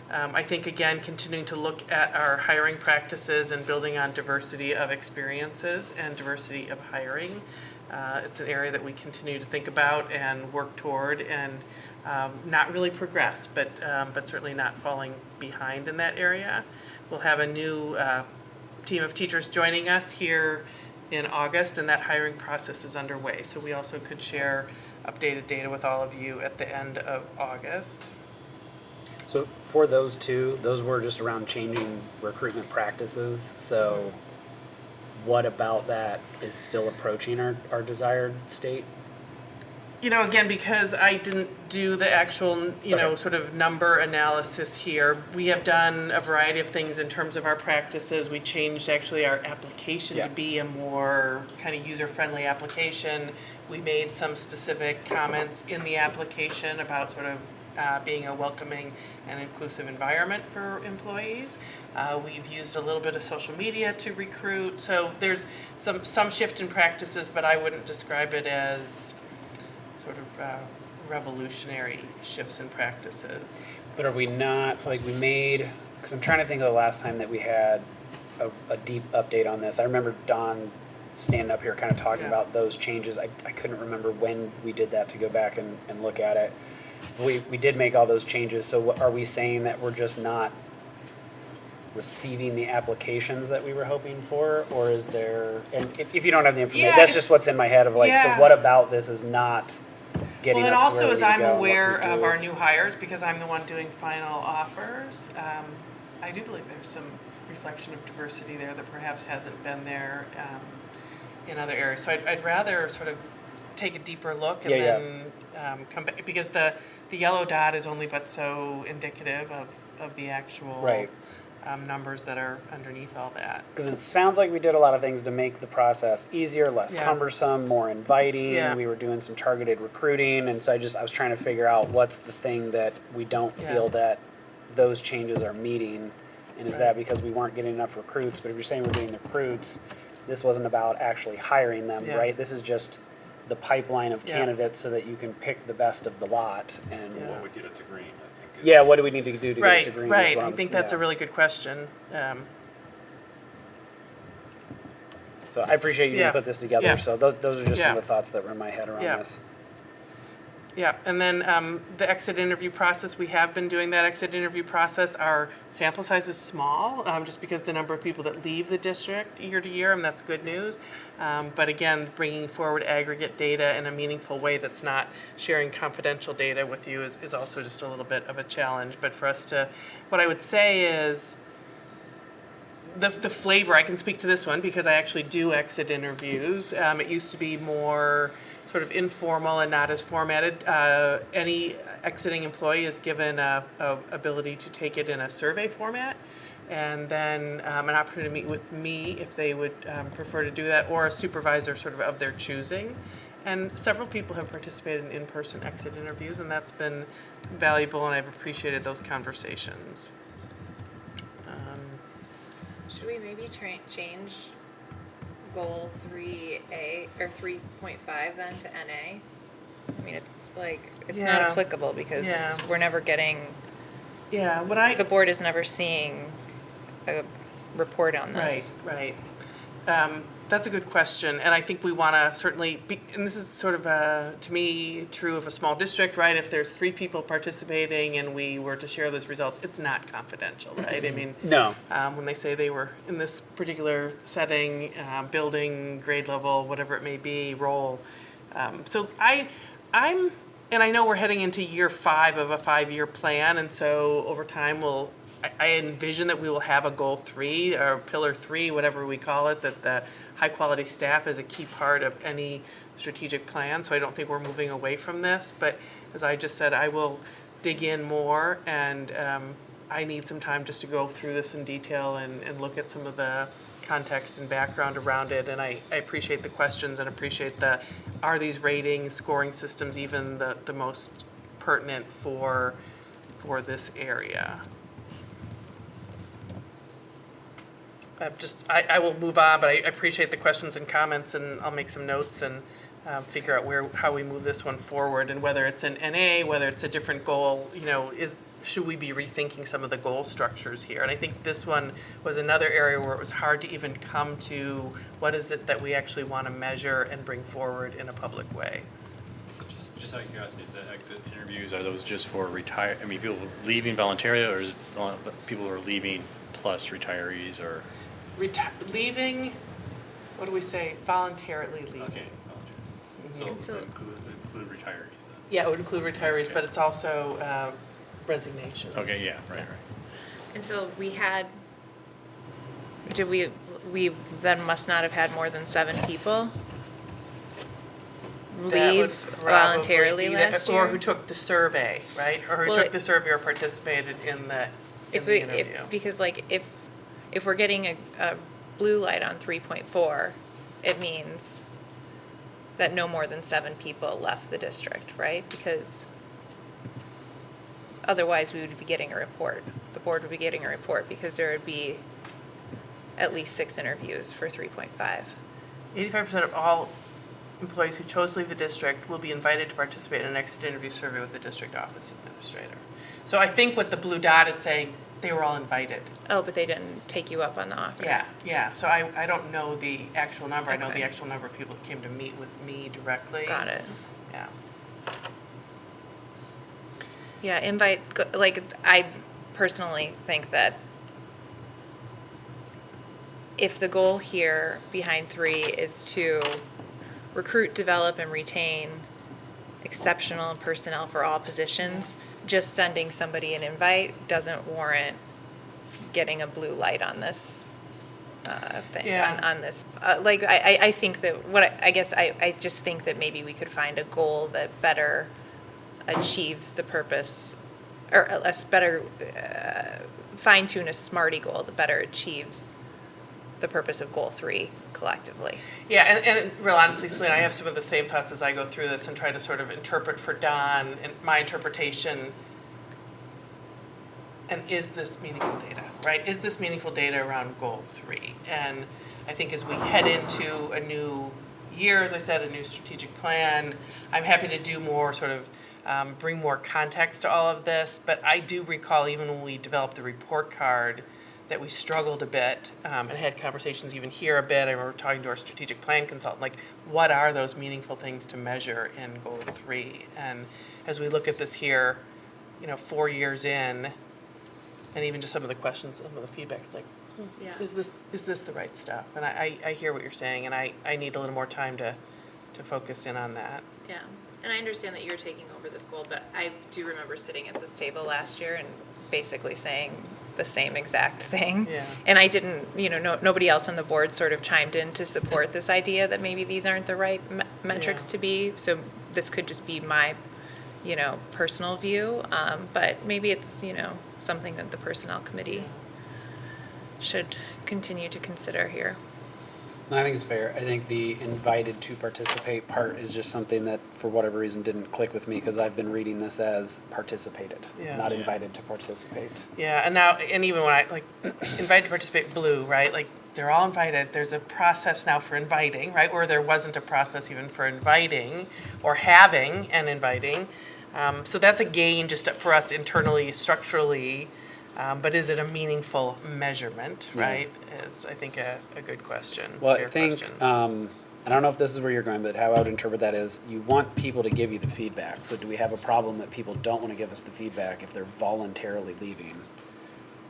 I think, again, continuing to look at our hiring practices and building on diversity of experiences and diversity of hiring. It's an area that we continue to think about and work toward, and not really progress, but certainly not falling behind in that area. We'll have a new team of teachers joining us here in August, and that hiring process is underway. So we also could share updated data with all of you at the end of August. So for those 2, those were just around changing recruitment practices. So what about that is still approaching our desired state? Again, because I didn't do the actual, Okay. sort of number analysis here, we have done a variety of things in terms of our practices. We changed actually our application Yeah. to be a more kind of user-friendly application. We made some specific comments in the application about sort of being a welcoming and inclusive environment for employees. We've used a little bit of social media to recruit, so there's some shift in practices, but I wouldn't describe it as sort of revolutionary shifts in practices. But are we not, so like we made, because I'm trying to think of the last time that we had a deep update on this. I remember Don standing up here kind of talking Yeah. about those changes. I couldn't remember when we did that to go back and look at it. We did make all those changes, so are we saying that we're just not receiving the applications that we were hoping for? Or is there, and if you don't have the information, Yeah, that's just it's- what's in my head of like, yeah. so what about this is not getting Well, and us to also where we as need to I'm go and what aware can we of do? our new hires, because I'm the one doing final offers, I do believe there's some reflection of diversity there that perhaps hasn't been there in other areas. So I'd rather sort of take a deeper look and Yeah, yeah. then come back, because the yellow dot is only but so indicative of the actual Right. numbers that are underneath all that. Because it sounds like we did a lot of things to make the process easier, less Yeah. cumbersome, more inviting. Yeah. We were doing some targeted recruiting, and so I was trying to figure out what's the thing that we don't Yeah. feel that those changes are meeting, and is Right. that because we weren't getting enough recruits? But if you're saying we're getting the recruits, this wasn't about actually hiring them, Yeah. right? This is just the pipeline of Yeah. candidates so that you can pick the best of the lot. And Yeah. What would get it to green, I think. yeah, what do we need to do to get it Right, to green? is right. what I I'm- think that's yeah. a really good question. So I appreciate you Yeah. put this together. Yeah. So those are just some Yeah. of the thoughts that were in my head around Yeah. this. Yeah, and then the exit interview process, we have been doing that exit interview process. Our sample size is small, just because the number of people that leave the district year to year, and that's good news. But again, bringing forward aggregate data in a meaningful way that's not sharing confidential data with you is also just a little bit of a challenge. But for us to, what I would say is, the flavor, I can speak to this one because I actually do exit interviews. It used to be more sort of informal and not as formatted. Any exiting employee is given a ability to take it in a survey format, and then an opportunity to meet with me if they would prefer to do that, or a supervisor sort of their choosing. And several people have participated in in-person exit interviews, and that's been valuable, and I've appreciated those conversations. Should we maybe change goal 3A or 3.5 then to NA? I mean, it's like, it's not Yeah. applicable because Yeah. we're never getting, Yeah, the board is never seeing a report on this. Right. That's a good question, and I think we want to certainly, and this is sort of, to me, true of a small district, right? If there's 3 people participating and we were to share those results, it's not confidential, right? I mean, No. when they say they were in this particular setting, building, grade level, whatever it may be, role. So I'm, and I know we're heading into year 5 of a 5-year plan, and so over time I envision that we will have a goal 3 or pillar 3, whatever we call it, that the high quality staff is a key part of any strategic plan. So I don't think we're moving away from this, but as I just said, I will dig in more, and I need some time just to go through this in detail and look at some of the context and background around it. And I appreciate the questions and appreciate are these rating scoring systems even the most pertinent for this area? I will move on, but I appreciate the questions and comments, and I'll make some notes and figure out how we move this one forward, and whether it's an NA, whether it's a different goal, should we be rethinking some of the goal structures here? And I think this one was another area where it was hard to even come to what is it that we actually want to measure and bring forward in a public way. So just out of curiosity, is that exit interviews, are those just for people leaving voluntarily, or is it people who are leaving plus retirees, or? Leaving, what do we say, voluntarily leaving. Okay, volunteer. So So- include retirees then? Yeah, it would include retirees, but it's also resignations. Okay, yeah, right. And so we then must not have had more than 7 people That would leave probably voluntarily be last Or who year? took the survey, right? Or who Well, took the survey or participated in the interview. Because like if we're getting a blue light on 3.4, it means that no more than 7 people left the district, right? Because otherwise we would be getting a report. The board would be getting a report because there would be at least 6 interviews for 3.5. 85% of all employees who chose to leave the district will be invited to participate in an exit interview survey with the district office administrator. So I think what the blue dot is saying, they were all invited. Oh, but they didn't take you up on the offer. Yeah, so I don't know the actual number. I know Okay. the actual number of people that came to meet with me directly. Got it. Yeah. Yeah, like, I personally think that if the goal here behind 3 is to recruit, develop, and retain exceptional personnel for all positions, just sending somebody an invite doesn't warrant getting a blue light on this thing, Yeah. on this. Like, I think that, I guess I just think that maybe we could find a goal that better achieves the purpose, or a better, fine-tune a SMARTY goal that better achieves the purpose of goal 3 collectively. Yeah, and real honestly, Celine, I have some of the same thoughts as I go through this and try to sort of interpret for Don and my interpretation. And is this meaningful data, right? Is this meaningful data around goal 3? And I think as we head into a new year, as I said, a new strategic plan, I'm happy to do more sort of bring more context to all of this. But I do recall even when we developed the report card that we struggled a bit and had conversations even here a bit. I remember talking to our strategic plan consultant, like, what are those meaningful things to measure in goal 3? And as we look at this here, 4 years in, and even just some of the questions, some of the feedback, it's like, Yeah. is this the right stuff? And I hear what you're saying, and I need a little more time to focus in on that. Yeah, and I understand that you're taking over this goal, but I do remember sitting at this table last year and basically saying the same exact thing. Yeah. And I didn't, nobody else on the board sort of chimed in to support this idea that maybe these aren't the right metrics Yeah. to be. So this could just be my, personal view. But maybe it's, something that the personnel committee should continue to consider here. No, I think it's fair. I think the invited to participate part is just something that, for whatever reason, didn't click with me because I've been reading this as participated, Yeah. not Yeah. invited to participate. Yeah, and even when I invited to participate blue, right? Like, they're all invited. There's a process now for inviting, right? Where there wasn't a process even for inviting or having and inviting. So that's a gain just for us internally, structurally. But is it a meaningful measurement, right? Is, I think, a good question. Well, fair I think, question. I don't know if this is where you're going, but how I would interpret that is you want people to give you the feedback. So do we have a problem that people don't want to give us the feedback if they're voluntarily leaving?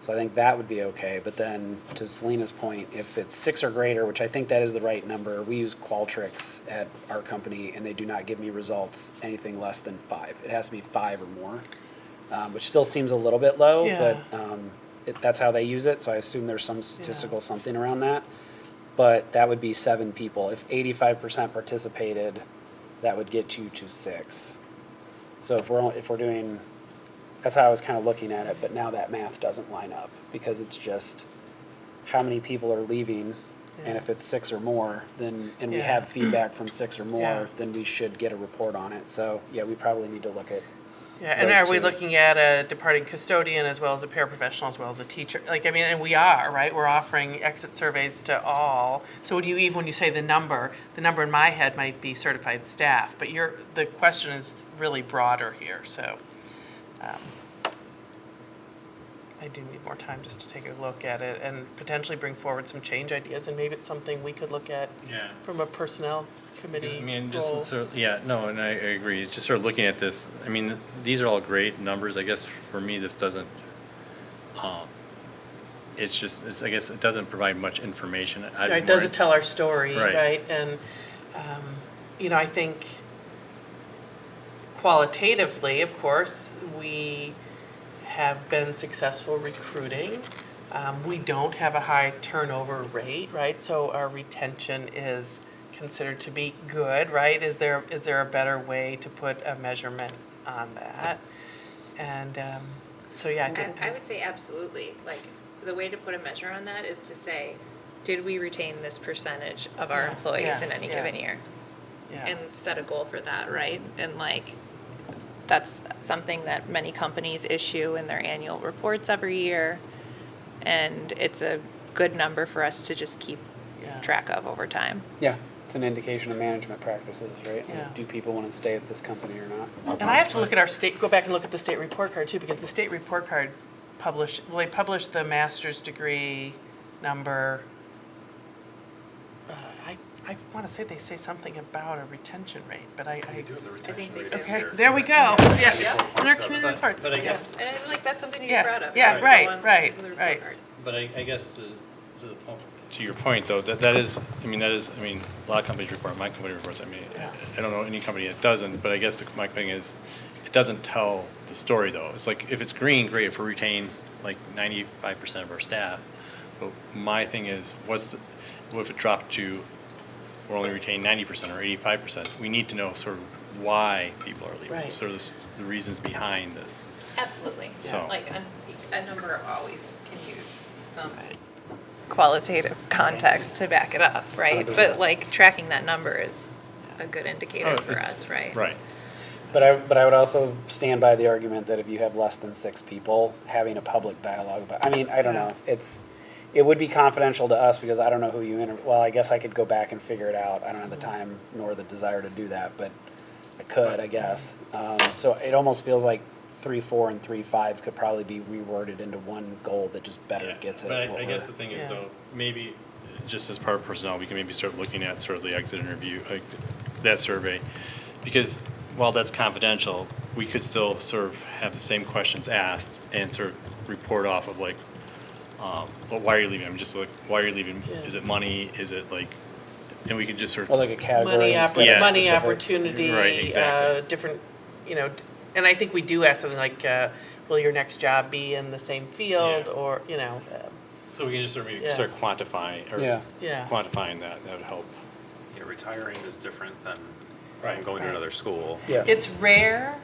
So I think that would be okay. But then to Selena's point, if it's 6 or greater, which I think that is the right number, we use Qualtrics at our company and they do not give me results anything less than 5. It has to be 5 or more. Which still seems a little bit low, Yeah. but that's how they use it, so I assume there's some statistical something around that. But that would be 7 people. If 85% participated, that would get you to 6. So if we're doing, that's how I was kind of looking at it, but now that math doesn't line up because it's just how many people are leaving, and if it's 6 or more, then and we Yeah. have feedback from 6 or more, Yeah. then we should get a report on it. So yeah, we probably need to look at. Yeah, and those are we two. looking at a departing custodian as well as a paraprofessional as well as a teacher? Like, I mean, and we are, right? We're offering exit surveys to all. So would you, even when you say the number in my head might be certified staff, but the question is really broader here, so. I do need more time just to take a look at it and potentially bring forward some change ideas, and maybe it's something we could look at Yeah. from a personnel committee I mean, role. just sort of, yeah, no, and I agree. Just sort of looking at this, I mean, these are all great numbers. I guess for me, this doesn't, I guess it doesn't provide much information. It doesn't tell our story, Right. right? And, I think qualitatively, of course, we have been successful recruiting. We don't have a high turnover rate, right? So our retention is considered to be good, right? Is there a better way to put a measurement on that? And so, yeah, I think. I would say absolutely. Like, the way to put a measure on that is to say, did we retain this percentage of our Yeah, employees yeah, in any yeah. given year? Yeah. And set a goal for that, right? And like, that's something that many companies issue in their annual reports every year. And it's a good number for us to just keep Yeah. track of over time. Yeah, it's an indication of management practices, right? Like, Yeah. do people want to stay at this company or not? And I have to look at our state, go back and look at the state report card too, because the state report card they published the master's degree number. I want to say they say something about a retention rate, but I We do have the retention they rate do. in okay, there. there we go. Yeah, in our So, community report. But I guess, And I feel like that's something to be Yeah, proud of. yeah, Like, right, go on right, to the report right. card. but I guess to the point, to your point though, that is, I mean, a lot of companies report, my company reports, I mean, Yeah. I don't know any company that doesn't, but I guess my thing is, it doesn't tell the story though. It's like, if it's green, great, if we retain like 95% of our staff, but my thing is, what if it dropped to, we're only retaining 90% or 85%? We need to know sort of why people are leaving, Right. sort of the reasons behind this. Absolutely. So- Like, a number always can use some qualitative context to back it up, right? 100%. But like, tracking that number is a good indicator Oh, for it's- us, right? Right. But I would also stand by the argument that if you have less than 6 people, having a public dialogue about, I mean, I don't Yeah. know, it would be confidential to us because I don't know who you well, I guess I could go back and figure it out. I don't have the time nor the desire to do that, but I could, I guess. So it almost feels like 3-4 and 3-5 could probably be reworded into one goal that just better Yeah, gets it. But what I guess we're- the thing is Yeah. though, maybe just as part of personnel, we can maybe start looking at sort of the exit interview, like that survey. Because while that's confidential, we could still sort of have the same questions asked and sort of report off of like, well, why are you leaving? I'm just like, why are you leaving? Yeah. Is it money? Is it like, and we could just sort Or of, like a category Money, instead of Yeah. money specific. opportunity, Right, exactly. different, and I think we do ask something like, will your next job be in the same field Yeah. or, so we can just sort of maybe Yeah. start quantifying, Yeah. Yeah. quantifying that would help. Yeah, retiring is different than Right. going to Right. another school. Yeah. It's rare,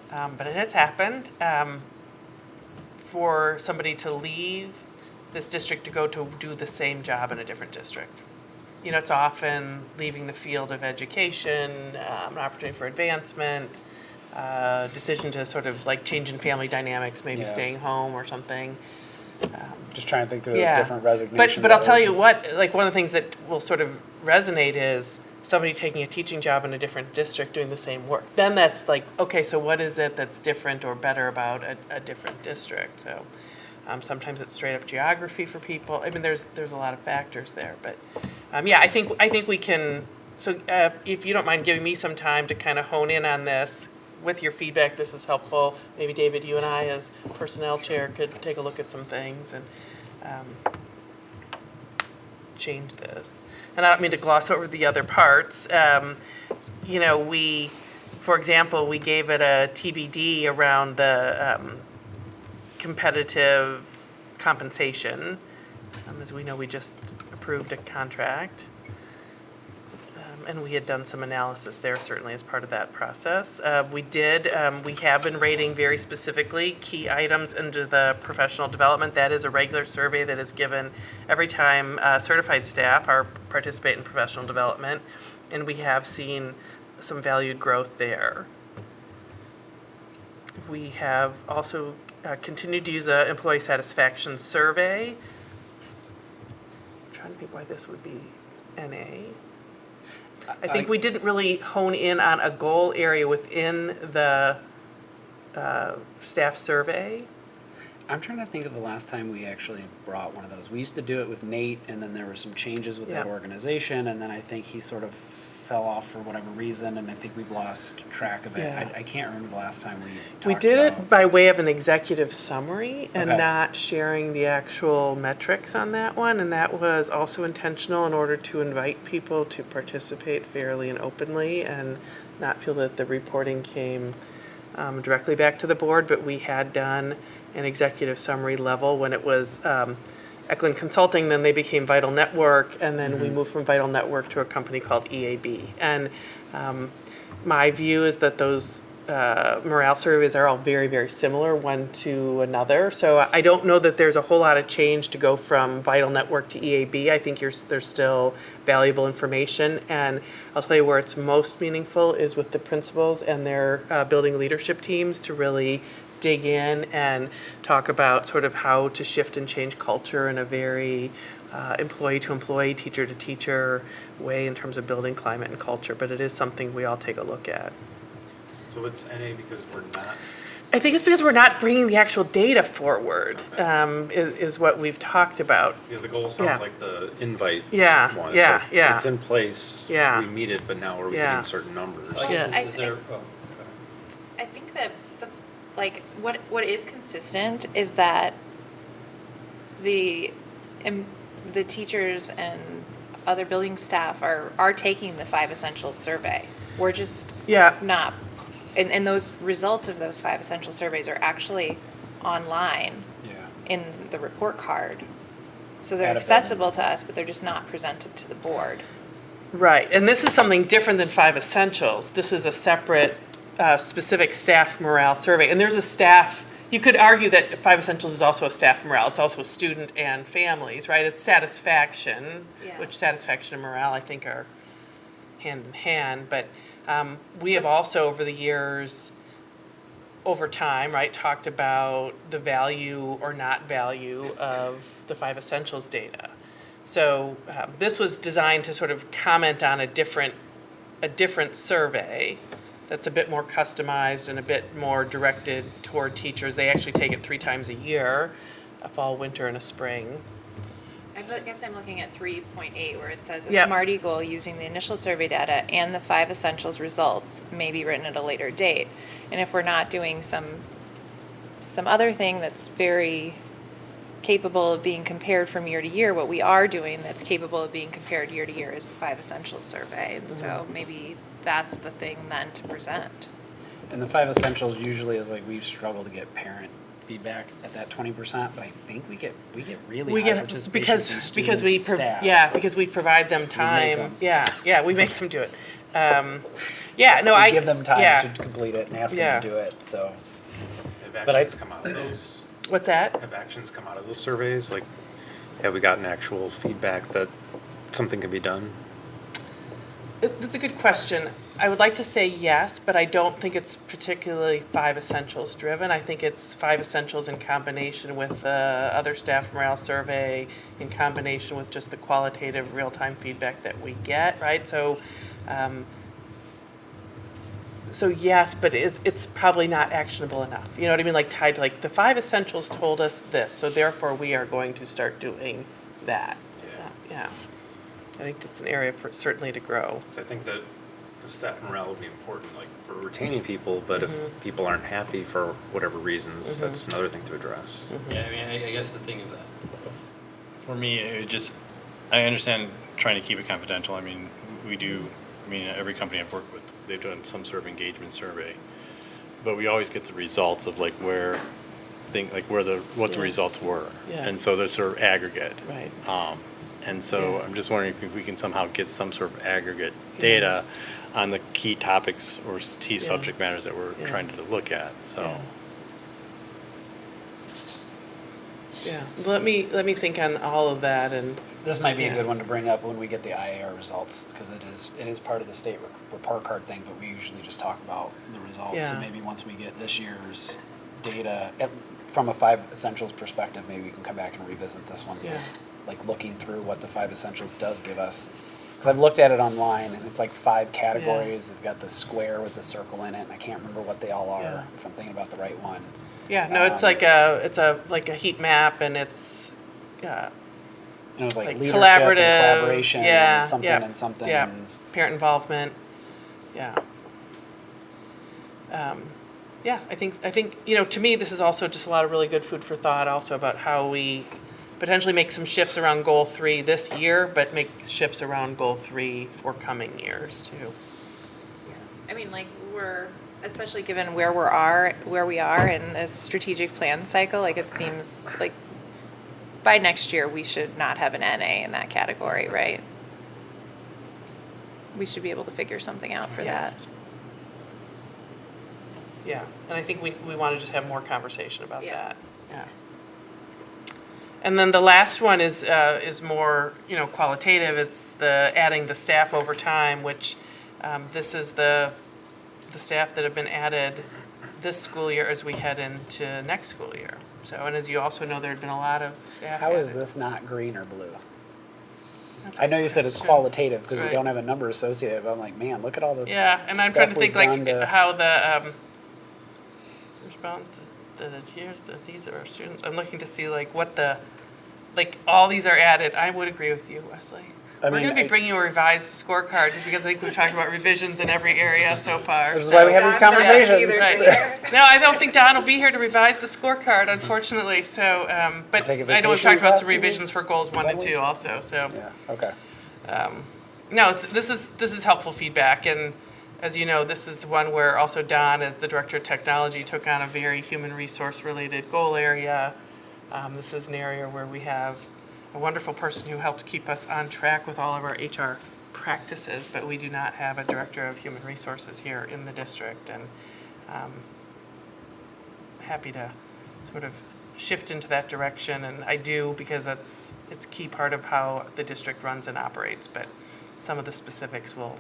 but it has happened, for somebody to leave this district to go to do the same job in a different district. It's often leaving the field of education, an opportunity for advancement, decision to sort of like change in family dynamics, maybe Yeah. staying home or something. Just trying to think through those Yeah. different resignation. But I'll tell you letters. what, like one of the things that will sort of resonate is somebody taking a teaching job in a different district doing the same work. Then that's like, okay, so what is it that's different or better about a different district? So sometimes it's straight up geography for people. I mean, there's a lot of factors there, but yeah, I think we can. So if you don't mind giving me some time to kind of hone in on this with your feedback, this is helpful. Maybe David, you and I as personnel chair could take a look at some things and change this. And I don't mean to gloss over the other parts. For example, we gave it a TBD around the competitive compensation. As we know, we just approved a contract. And we had done some analysis there, certainly as part of that process. We have been rating very specifically key items into the professional development. That is a regular survey that is given every time certified staff participate in professional development. And we have seen some valued growth there. We have also continued to use an employee satisfaction survey. I'm trying to think why this would be NA. I think we didn't really hone in on a goal area within the staff survey. I'm trying to think of the last time we actually brought one of those. We used to do it with Nate, and then there were some changes with that Yeah. organization, and then I think he sort of fell off for whatever reason, and I think we've lost track of it. Yeah. I can't remember the last time we talked We did about. it by way of an executive summary and Okay. not sharing the actual metrics on that one. And that was also intentional in order to invite people to participate fairly and openly and not feel that the reporting came directly back to the board. But we had done an executive summary level when it was Eklund Consulting, then they became Vital Network, and then we moved from Vital Network to a company called EAB. And my view is that those morale surveys are all very, very similar one to another. So I don't know that there's a whole lot of change to go from Vital Network to EAB. I think there's still valuable information. And I'll tell you where it's most meaningful is with the principals and their building leadership teams to really dig in and talk about sort of how to shift and change culture in a very employee to employee, teacher to teacher way in terms of building climate and culture. But it is something we all take a look at. So it's NA because we're not, I think it's because we're not bringing the actual data forward, is what we've talked about. the goal sounds Yeah. like the invite Yeah, one. It's yeah, like, yeah. It's in place. Yeah. We meet it, but now we're Yeah. getting certain numbers. So I Yeah. guess, is there, I think that what is consistent is that the teachers and other building staff are taking the 5 Essentials survey. We're just Yeah. not, and those results of those 5 Essential surveys are actually online yeah. in the report card. So they're At a accessible to us, but they're just not presented to the board. Right, and this is something different than 5 Essentials. This is a separate, specific staff morale survey. And there's a staff, you could argue that 5 Essentials is also a staff morale. It's also student and families, right? It's satisfaction, Yeah. which satisfaction and morale, I think, are hand in hand. But we have also, over the years, over time, right, talked about the value or not value of the 5 Essentials data. So this was designed to sort of comment on a different survey that's a bit more customized and a bit more directed toward teachers. They actually take it 3 times a year, a fall, winter, and a spring. I guess I'm looking at 3.8 where it says a Yep. SMARTY goal using the initial survey data and the 5 Essentials results may be written at a later date. And if we're not doing some other thing that's very capable of being compared from year to year, what we are doing that's capable of being compared year to year is the 5 Essentials survey. And so maybe that's the thing then to present. And the 5 Essentials usually is like, we've struggled to get parent feedback at that 20%, but I think we get really We high get, participation because from students because and staff. because we provide them time. them. Yeah, we make them do it. We give them time yeah. to complete it and ask Yeah. them to do it, so. Have But I- actions come out of those? What's that? Have actions come out of those surveys? Like, have we gotten actual feedback that something can be done? That's a good question. I would like to say yes, but I don't think it's particularly 5 Essentials driven. I think it's 5 Essentials in combination with the other staff morale survey, in combination with just the qualitative real-time feedback that we get, right? So yes, but it's probably not actionable enough. You know what I mean? Like tied to like the 5 Essentials told us this, so therefore we are going to start doing that. Yeah. I think that's an area for certainly to grow. So I think that the staff morale would be important, like for retaining people, but if people aren't happy for whatever reasons, that's another thing to address. Yeah, I mean, I guess the thing is that, for me, I understand trying to keep it confidential. I mean, every company I've worked with, they've done some sort of engagement survey. But we always get the results of what the results were. Yeah. And so they're sort of aggregate. Right. And so I'm just wondering if we can somehow get some sort of aggregate data on the key topics or key subject matters that we're trying to look at, so. Yeah, let me think on all of that and. This might be a Yeah. good one to bring up when we get the IAR results, because it is part of the state report card thing, but we usually just talk about the results. Yeah. So maybe once we get this year's data, from a 5 Essentials perspective, maybe we can come back and revisit this one. Yeah. Like looking through what the 5 Essentials does give us. Because I've looked at it online, and it's like 5 categories. They've got the square with the circle in it, and I can't remember what they all are, Yeah. if I'm thinking about the right one. Yeah, no, it's like a heat map and it's, And it was like like leadership collaborative. and collaboration Yeah, and something yeah, and something. yeah. Parent involvement, yeah. Yeah, I think, to me, this is also just a lot of really good food for thought also about how we potentially make some shifts around goal 3 this year, but make shifts around goal 3 for coming years too. I mean, like, especially given where we are in this strategic plan cycle, like, it seems like by next year, we should not have an NA in that category, right? We should be able to figure something out for Yeah. that. Yeah, and I think we want to just have more conversation about Yeah. that, yeah. And then the last one is more, qualitative. It's the adding the staff over time, which, this is the staff that have been added this school year as we head into next school year. So, and as you also know, there'd been a lot of staff How is added. this not green or blue? That's I know you said it's question. qualitative because we Right. don't have a number associated, but I'm like, man, look at all this. Yeah, and I'm trying to stuff we've think done like to- how the, response, these are our students. I'm looking to see like what all these are added. I would agree with you, Wesley. I We're mean, gonna be I- bringing you a revised scorecard because I think we've talked about revisions in every area so far. This is so- why we have these Don's not conversations. either. Right. No, I don't think Don will be here to revise the scorecard, unfortunately, so, but Take a I know we've vacation talked about last some 2 revisions weeks? for goals 1 and One 2 week? also, so. Yeah, okay. No, this is helpful feedback, and as you know, this is one where also Don, as the Director of Technology, took on a very human resource-related goal area. This is an area where we have a wonderful person who helps keep us on track with all of our HR practices, but we do not have a Director of Human Resources here in the district, and happy to sort of shift into that direction, and I do because it's a key part of how the district runs and operates, but some of the specifics we'll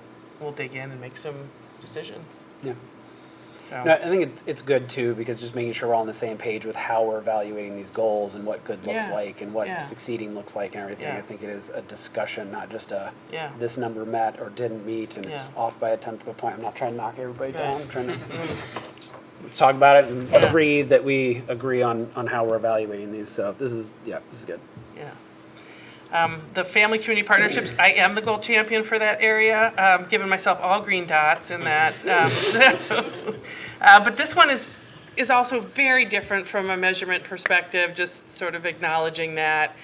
dig in and make some decisions. Yeah. So, No, I think it's good too, because just making sure we're all on the same page with how we're evaluating these goals and what good looks Yeah, like and what yeah. succeeding looks like and everything. Yeah. I think it is a discussion, not just a, Yeah. this number met or didn't meet and it's Yeah. off by a tenth of a point. I'm not trying to knock everybody Right. down. I'm trying to, let's talk about it and Yeah. agree that we agree on how we're evaluating these. So this is good. yeah. The family community partnerships, I am the gold champion for that area, giving myself all green dots in that. But this one is also very different from a measurement perspective, just sort of acknowledging that.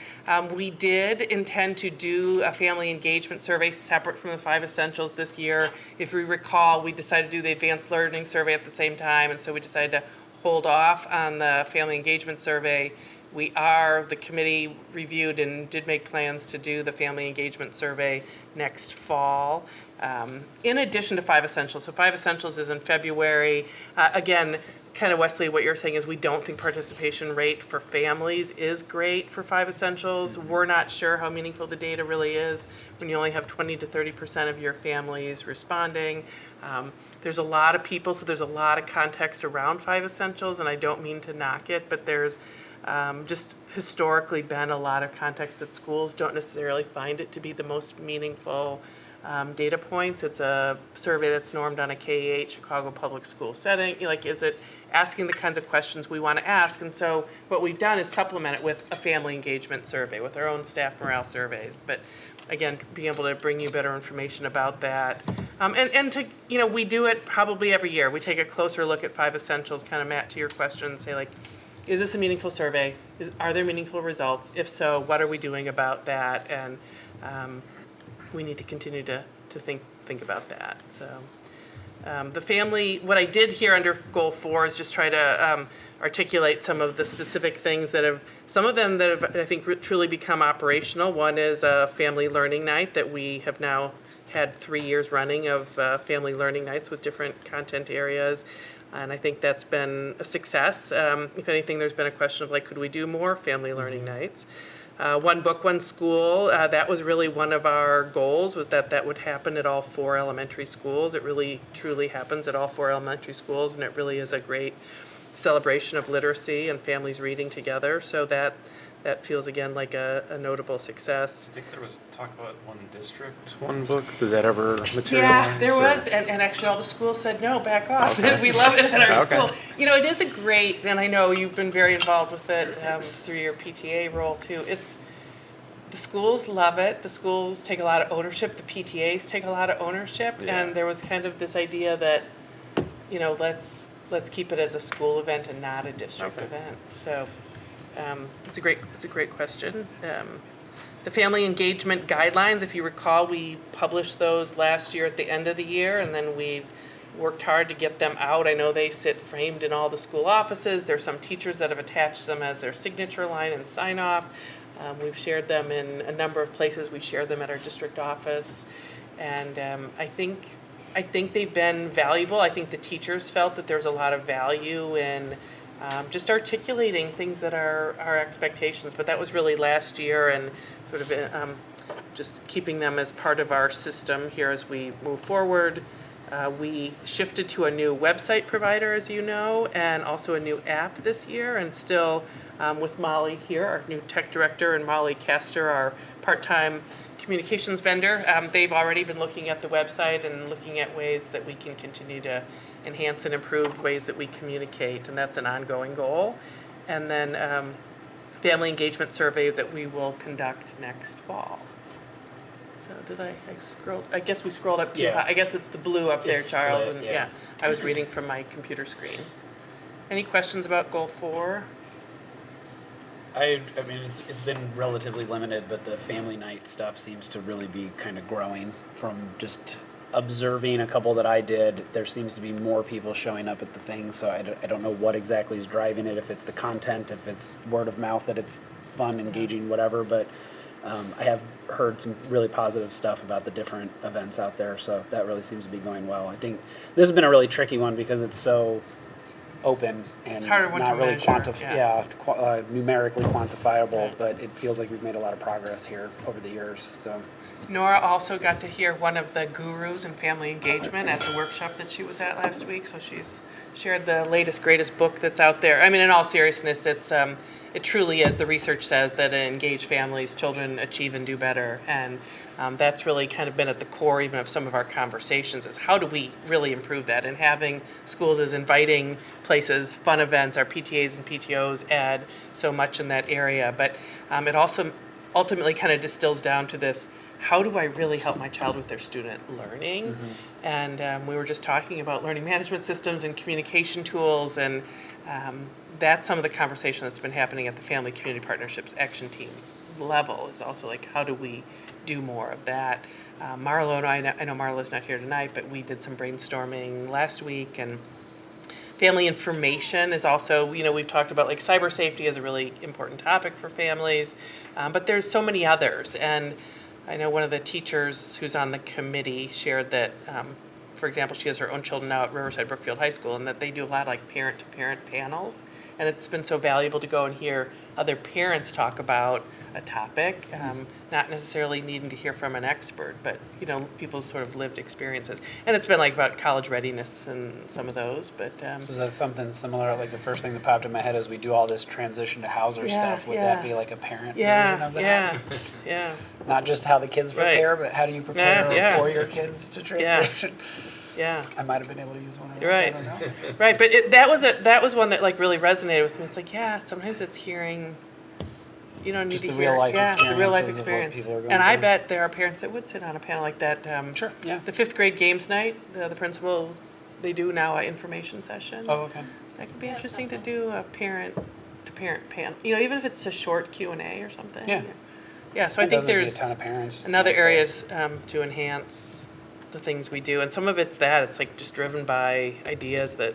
We did intend to do a family engagement survey separate from the 5 essentials this year. If we recall, we decided to do the advanced learning survey at the same time, and so we decided to hold off on the family engagement survey. The committee reviewed and did make plans to do the family engagement survey next fall, in addition to 5 essentials. So 5 essentials is in February. Again, kind of Wesley, what you're saying is we don't think participation rate for families is great for 5 essentials. We're not sure how meaningful the data really is when you only have 20 to 30% of your families responding. There's a lot of people, so there's a lot of context around 5 essentials, and I don't mean to knock it, but there's just historically been a lot of context that schools don't necessarily find it to be the most meaningful data points. It's a survey that's normed on a K-8 Chicago public school setting. Like, is it asking the kinds of questions we want to ask? And so what we've done is supplement it with a family engagement survey, with our own staff morale surveys. But again, being able to bring you better information about that. And to, we do it probably every year. We take a closer look at 5 essentials, kind of, Matt, to your question, and say, like, is this a meaningful survey? Are there meaningful results? If so, what are we doing about that? And we need to continue to think about that. So the family, what I did here under goal 4 is just try to articulate some of the specific things some of them that have, I think, truly become operational. One is a family learning night that we have now had 3 years running of family learning nights with different content areas. And I think that's been a success. If anything, there's been a question of, like, could we do more family learning nights? One Book, One School, that was really one of our goals, was that would happen at all 4 elementary schools. It really, truly happens at all 4 elementary schools, and it really is a great celebration of literacy and families reading together. So that feels, again, like a notable success. I think there was talk about one district, one book. Did that ever materialize? Yeah, there or- was, and actually all the schools said, no, back off. Okay. We love it at our Okay. school. It is a great, and I know you've been very involved with it through your PTA role too. The schools love it. The schools take a lot of ownership. The PTAs take a lot of ownership. Yeah. And there was kind of this idea that, let's keep it as a school event and not a district Okay. event. So it's a great question. The family engagement guidelines, if you recall, we published those last year at the end of the year, and then we've worked hard to get them out. I know they sit framed in all the school offices. There's some teachers that have attached them as their signature line and sign off. We've shared them in a number of places. We share them at our district office. And I think I think they've been valuable. I think the teachers felt that there's a lot of value in just articulating things that are our expectations. But that was really last year, and sort of just keeping them as part of our system here as we move forward. We shifted to a new website provider, as you know, and also a new app this year, and still with Molly here, our new tech director, and Molly Castor, our part-time communications vendor. They've already been looking at the website and looking at ways that we can continue to enhance and improve ways that we communicate, and that's an ongoing goal. And then family engagement survey that we will conduct next fall. So did I scrolled, I guess we scrolled up too Yeah. high. I guess it's the blue up there, It's Charles, split, and yeah. yeah, I was reading from my computer screen. Any questions about goal 4? I mean, it's been relatively limited, but the family night stuff seems to really be kind of growing from just observing a couple that I did. There seems to be more people showing up at the thing, so I don't know what exactly is driving it, if it's the content, if it's word of mouth that it's fun, engaging, whatever, but I have heard some really positive stuff about the different events out there, so that really seems to be going well. I think this has been a really tricky one because it's so open and harder one not to really measure, numerically quantifiable, Right. but it feels like we've made a lot of progress here over the years. So Nora also got to hear one of the gurus in family engagement at the workshop that she was at last week, so she's shared the latest, greatest book that's out there. I mean, in all seriousness, it truly is, the research says that in engaged families, children achieve and do better, and that's really kind of been at the core even of some of our conversations, is how do we really improve that? And having schools as inviting places, fun events, our PTAs and PTOs add so much in that area, but it also ultimately kind of distills down to this, how do I really help my child with their student learning? And we were just talking about learning management systems and communication tools, and that's some of the conversation that's been happening at the Family Community Partnerships Action Team level, is also like, how do we do more of that? Marlo and I know Marlo's not here tonight, but we did some brainstorming last week, and family information is also, you know, we've talked about like cyber safety is a really important topic for families, but there's so many others. And I know one of the teachers who's on the committee shared that, for example, she has her own children now at Riverside Brookfield High School, and that they do a lot of like parent-to-parent panels. And it's been so valuable to go and hear other parents talk about a topic, not necessarily needing to hear from an expert, but, you know, people's sort of lived experiences. And it's been like about college readiness and some of those, but. is that something similar? Like the first thing that popped in my head is we do all this transition to Hauser Yeah, stuff. Would yeah. that be like a parent version of that? Yeah. Not just how the kids Right. prepare, but how do you prepare Yeah. for your kids to transition? Yeah. I might have been able to use one of those. Right. I don't know. Right, but that was one that like really resonated with me. It's like, yeah, sometimes it's hearing, you don't need Just to the hear. real life yeah, the real life experiences of what experience. people are going And I through. bet there are parents that would sit on a panel like that. Sure, yeah. The 5th grade games night, the principal, they do now an information session. Oh, okay. That could be interesting to do a parent-to-parent panel, you know, even if it's a short Q&A or something. Yeah. Yeah, so I It think doesn't have to be a there's ton of parents, just another a handful. areas to enhance the things we do, and some of it's that, it's like just driven by ideas that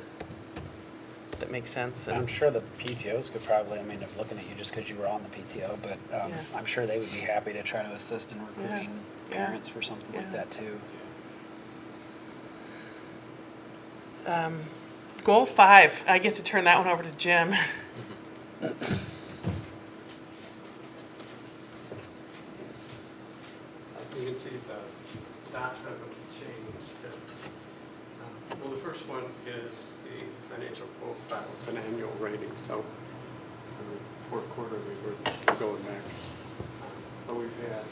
make sense. I'm And sure the PTOs could probably, I mean, I'm looking at you just because you were on the PTO, but Yeah. I'm sure they would be happy to try to assist in recruiting Yeah. parents for something like Yeah. that too. Goal 5, I get to turn that one over to Jim. You can see the dots haven't changed. Well, the first one is the financial profile. It's an annual rating, so fourth quarter we're going back. But we've had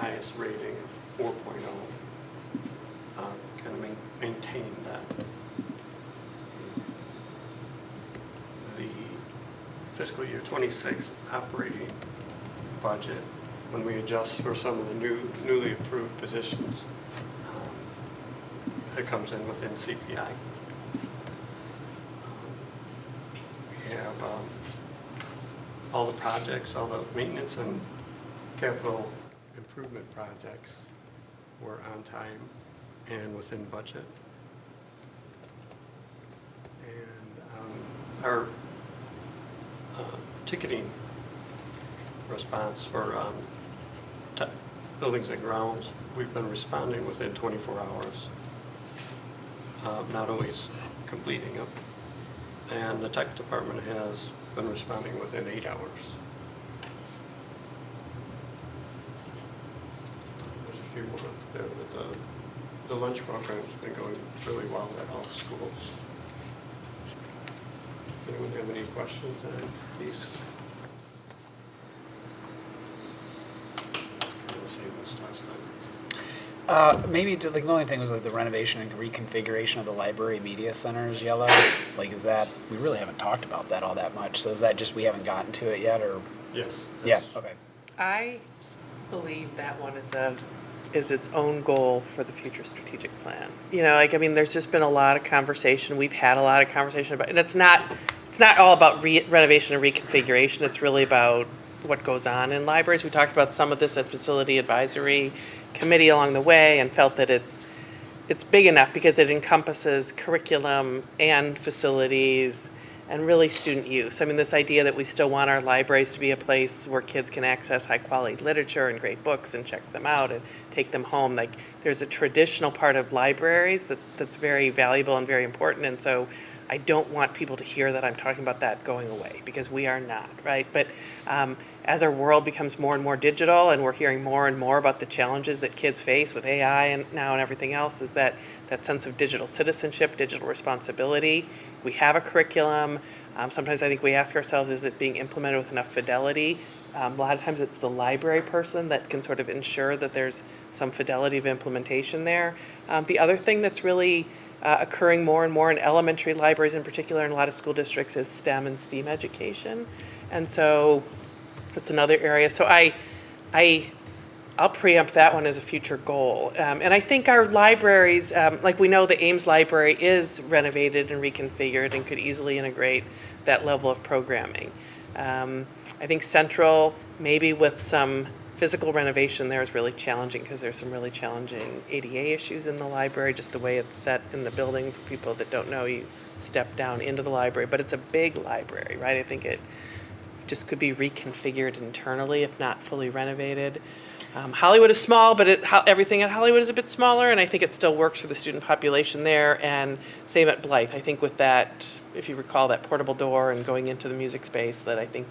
highest rating of 4.0. Kind of maintain that. The fiscal year 26 operating budget, when we adjust for some of the newly approved positions, it comes in within CPI. We have all the projects, all the maintenance and capital improvement projects were on time and within budget. And our ticketing response for buildings and grounds, we've been responding within 24 hours. not always completing them. And the tech department has been responding within 8 hours. There's a few more there, but the lunch program's been going really well at all schools. Anyone have any questions on these? I'll save this last time. Maybe like the only thing was like the renovation and reconfiguration of the library media center is yellow. Like, is that, we really haven't talked about that all that much. So is that just we haven't gotten to it yet, or? Yes. Yeah, that's- okay. I believe that one is its own goal for the future strategic plan. You know, like, I mean, there's just been a lot of conversation. We've had a lot of conversation about, and it's not all about renovation and reconfiguration. It's really about what goes on in libraries. We talked about some of this at Facility Advisory Committee along the way and felt that it's big enough because it encompasses curriculum and facilities and really student use. I mean, this idea that we still want our libraries to be a place where kids can access high-quality literature and great books and check them out and take them home. Like, there's a traditional part of libraries that's very valuable and very important, and so I don't want people to hear that I'm talking about that going away, because we are not, right? But as our world becomes more and more digital, and we're hearing more and more about the challenges that kids face with AI and now and everything else, is that sense of digital citizenship, digital responsibility. We have a curriculum. Sometimes I think we ask ourselves, is it being implemented with enough fidelity? A lot of times it's the library person that can sort of ensure that there's some fidelity of implementation there. The other thing that's really occurring more and more in elementary libraries in particular in a lot of school districts is STEM and STEAM education. And so that's another area. So I'll preempt that one as a future goal. And I think our libraries, like we know the Ames Library is renovated and reconfigured and could easily integrate that level of programming. I think Central, maybe with some physical renovation there, is really challenging because there's some really challenging ADA issues in the library, just the way it's set in the building. For people that don't know, you step down into the library, but it's a big library, right? I think it just could be reconfigured internally if not fully renovated. Hollywood is small, but everything at Hollywood is a bit smaller, and I think it still works for the student population there, and same at Blythe. I think with that, if you recall that portable door and going into the music space, that I think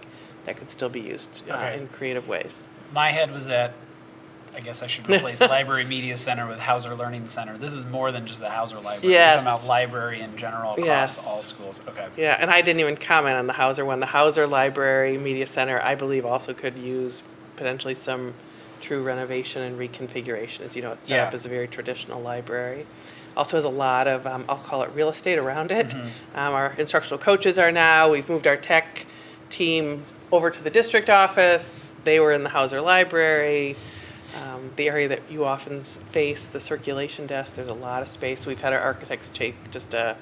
that could still be used in creative ways. My head was at, I guess I should replace Library Media Center with Hauser Learning Center. This is more than just the Hauser Library. Yes. We're talking about library in general across Yes. all schools. Okay. Yeah, and I didn't even comment on the Hauser one. The Hauser Library Media Center, I believe, also could use potentially some true renovation and reconfiguration. As you know, it's set up Yeah. as a very traditional library. Also has a lot of, I'll call it real estate around it. Our instructional coaches are now, we've moved our tech team over to the district office. They were in the Hauser Library. The area that you often face, the circulation desk, there's a lot of space. We've had our architects take just a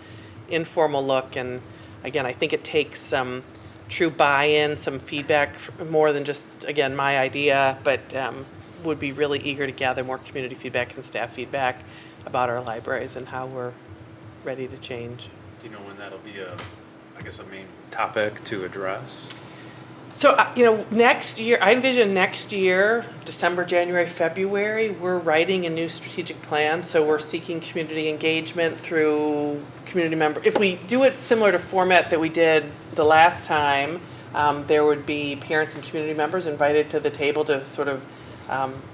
informal look, and again, I think it takes some true buy-in, some feedback, more than just, again, my idea, but would be really eager to gather more community feedback and staff feedback about our libraries and how we're ready to change. Do you know when that'll be a main topic to address? So, next year, I envision next year, December, January, February, we're writing a new strategic plan. So we're seeking community engagement through community member. If we do it similar to format that we did the last time, there would be parents and community members invited to the table to sort of,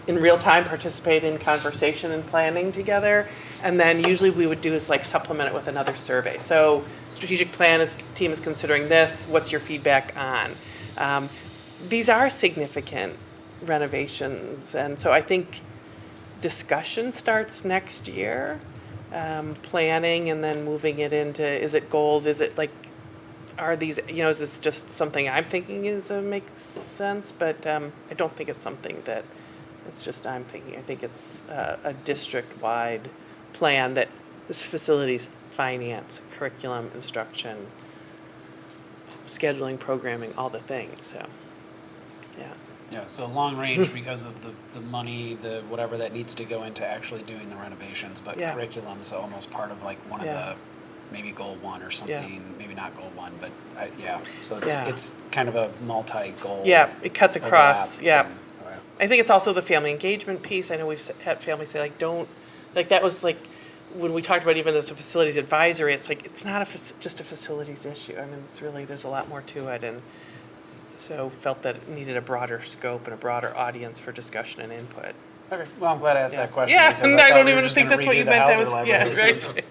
in real time, participate in conversation and planning together. And then usually we would do is like supplement it with another survey. So strategic plan team is considering this. What's your feedback on? These are significant renovations, and so I think discussion starts next year, planning, and then moving it into, is it goals, is it like, are these, is this just something I'm thinking makes sense, but I don't think it's something that it's just I'm thinking. I think it's a district-wide plan that is facilities, finance, curriculum, instruction, scheduling, programming, all the things, so, yeah. Yeah, so long range because of the money, the whatever that needs to go into actually doing the renovations, but Yeah. curriculum is almost part of like one Yeah. of the, maybe goal one or something, maybe not goal one, but yeah. So Yeah. it's kind of a multi-goal. Yeah, it cuts across, overlap yeah. thing. Okay. I think it's also the family engagement piece. I know we've had families say like, that was like when we talked about even as a facilities advisory, it's like, it's not just a facilities issue. I mean, it's really, there's a lot more to it, and so felt that it needed a broader scope and a broader audience for discussion and input. Okay, well, I'm glad I asked that question. Yeah, because and I thought don't we were even just think gonna that's what redo you the meant. I Hauser was, yeah, library. right.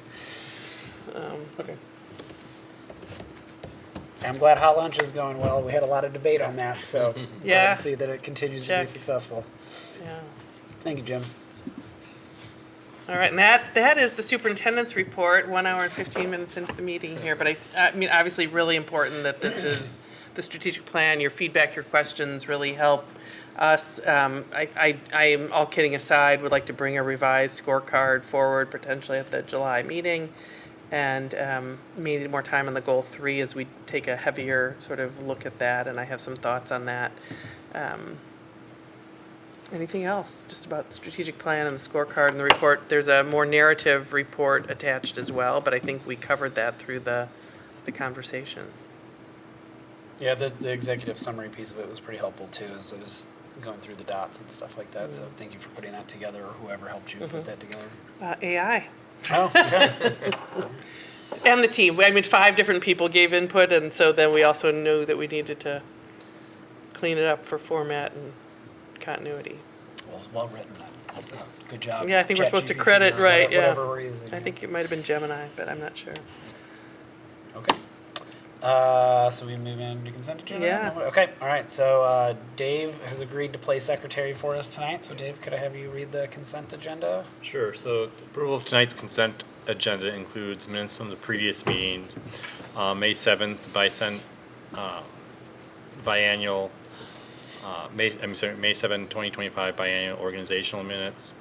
Okay. I'm glad Hot Lunch is going well. We had a lot of debate on that, so glad Yeah. to see that it continues to be Check. successful. Yeah. Thank you, Jim. All right, and that is the superintendent's report, 1 hour and 15 minutes into the meeting here. But I mean, obviously really important that this is the strategic plan. Your feedback, your questions really help us. I am, all kidding aside, would like to bring a revised scorecard forward potentially at the July meeting. And may need more time on the goal 3 as we take a heavier sort of look at that, and I have some thoughts on that. Anything else, just about strategic plan and the scorecard and the report? There's a more narrative report attached as well, but I think we covered that through the conversation. Yeah, the executive summary piece of it was pretty helpful too, as I was going through the dots and stuff like that. So thank you for putting that together, or whoever helped you put that together. AI. Oh, okay. And the team. I mean, 5 different people gave input, and so then we also knew that we needed to clean it up for format and continuity. Well, it was well written. So, good job. Yeah, I think we're supposed to ChatGPT credit, or right, yeah. Whatever we're using. I yeah. think it might have been Gemini, but I'm not sure. Okay. So we move into consent agenda? Yeah. Okay, all right. So Dave has agreed to play secretary for us tonight. So Dave, could I have you read the consent agenda? Sure. So approval of tonight's consent agenda includes minutes from the previous meeting, May 7th, biannual, May 7, 2025 biannual organizational minutes,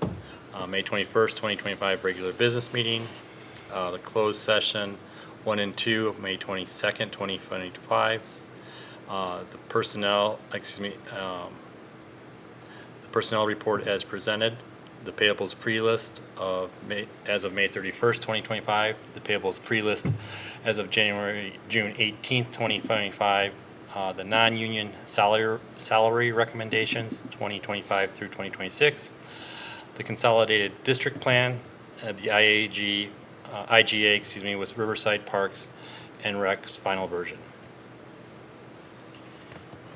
May 21st, 2025 regular business meeting, the closed session 1 and 2 of May 22nd, 2025, the personnel report as presented, the payables pre-list of as of May 31st, 2025, the payables pre-list as of June 18th, 2025, the non-union salary recommendations 2025 through 2026, the consolidated district plan, the IGA, with Riverside Parks and Rec's final version.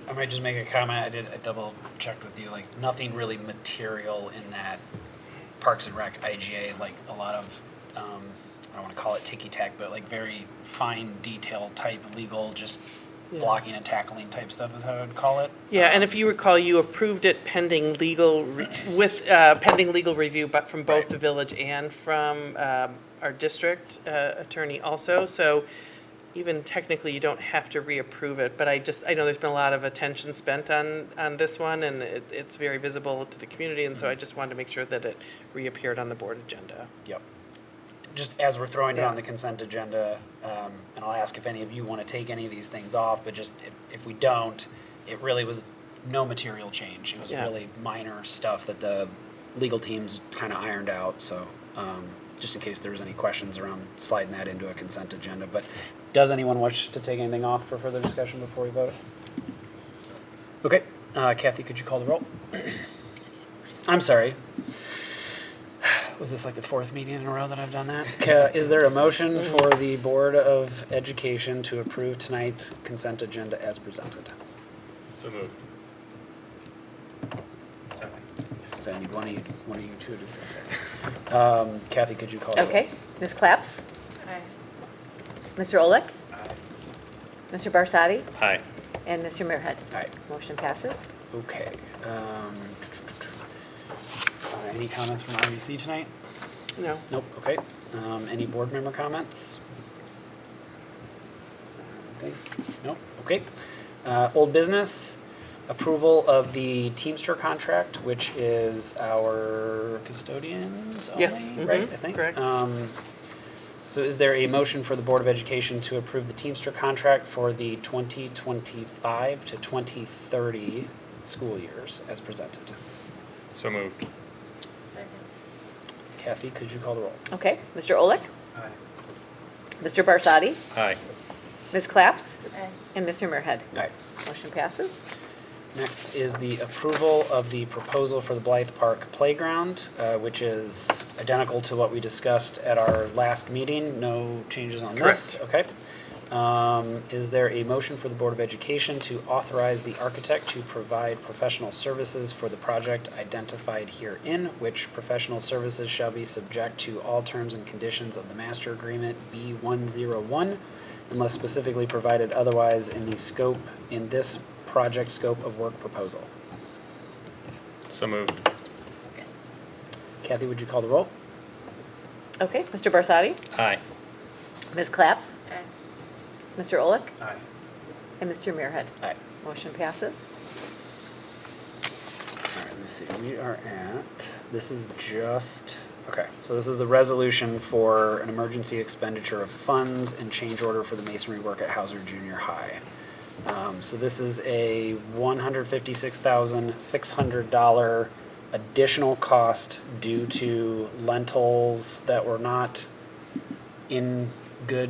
I might just make a comment. I double checked with you. Like nothing really material in that Parks and Rec IGA. Like a lot of I don't want to call it ticky tack, but like very fine detail type legal, just blocking and tackling type stuff is how I would call it. Yeah, and if you recall, you approved it pending legal, pending legal review, but from both Right. the village and from our district attorney also. So even technically, you don't have to reapprove it, but I know there's been a lot of attention spent on this one, and it's very visible to the community, and so I just wanted to make sure that it reappeared on the board agenda. Yep. Just as we're throwing it Yeah. on the consent agenda, and I'll ask if any of you want to take any of these things off, but just if we don't, it really was no material change. It was Yeah. really minor stuff that the legal teams kind of ironed out, so just in case there was any questions around sliding that into a consent agenda. But does anyone wish to take anything off for further discussion before we vote? Okay, Kathy, could you call the roll? I'm sorry. Was this like the 4th meeting in a row that I've done that? Is there a motion for the Board of Education to approve tonight's consent agenda as presented? So moved. Second. So I need one of you two to say second. Kathy, could you call the roll? Okay. Ms. Claps? Aye. Mr. Olick? Mr. Barsadi? Aye. And Mr. Muirhead? Aye. Motion passes. Okay. Any comments from IBC tonight? No. Nope. Okay. Any board member comments? Nope. Okay. Old business, approval of the Teamster contract, which is our custodians only, Yes, right? I mhm, think. correct. So is there a motion for the Board of Education to approve the Teamster contract for the 2025 to 2030 school years as presented? So moved. Kathy, could you call the roll? Okay. Mr. Olick? Aye. Mr. Barsadi? Aye. Ms. Claps? And Mr. Muirhead? Aye. Motion passes. Next is the approval of the proposal for the Blythe Park Playground, which is identical to what we discussed at our last meeting. No changes on this. Okay. Is there a motion for the Board of Education to authorize the architect to provide professional services for the project identified herein, which professional services shall be subject to all terms and conditions of the master agreement B101, unless specifically provided otherwise in this project scope of work proposal? So moved. Kathy, would you call the roll? Okay, Mr. Barsadi? Aye. Ms. Claps? Mr. Olick? Aye. And Mr. Muirhead? Aye. Motion passes. All right, let me see. We are at, this is just, okay, so this is the resolution for an emergency expenditure of funds and change order for the masonry work at Hauser Junior High. So this is a $156,600 additional cost due to lentils that were not in good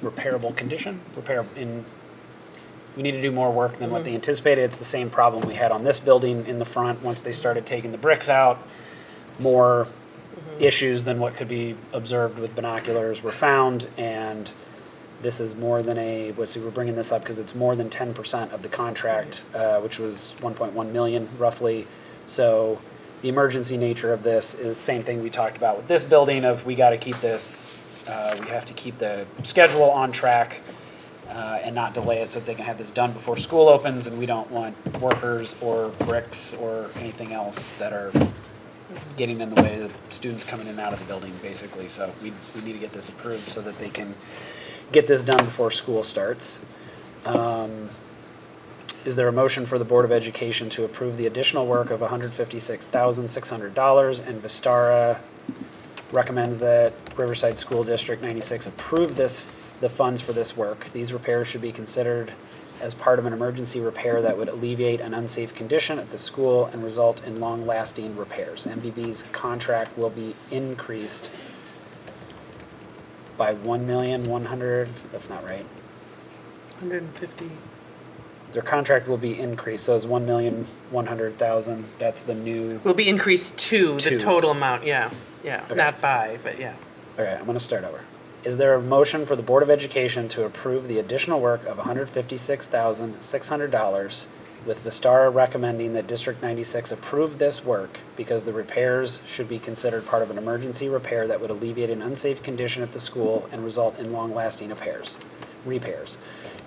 repairable condition. We need to do more work than what they anticipated. It's the same problem we had on this building in the front. Once they started taking the bricks out, more issues than what could be observed with binoculars were found, and this is more than we're bringing this up because it's more than 10% of the contract, which was 1.1 million roughly. So the emergency nature of this is same thing we talked about with this building of we got to keep this, we have to keep the schedule on track and not delay it so that they can have this done before school opens, and we don't want workers or bricks or anything else that are getting in the way of students coming in and out of the building, basically. So we need to get this approved so that they can get this done before school starts. Is there a motion for the Board of Education to approve the additional work of $156,600, and Vistara recommends that Riverside School District 96 approve the funds for this work? These repairs should be considered as part of an emergency repair that would alleviate an unsafe condition at the school and result in long-lasting repairs. MBB's contract will be increased by 1,100,000, that's not right. 150. Their contract will be increased, so it's 1,100,000, that's the new, Will be increased to To. the total amount, yeah, Okay. not by, but yeah. okay, I'm gonna start over. Is there a motion for the Board of Education to approve the additional work of $156,600, with Vistara recommending that District 96 approve this work because the repairs should be considered part of an emergency repair that would alleviate an unsafe condition at the school and result in long-lasting repairs?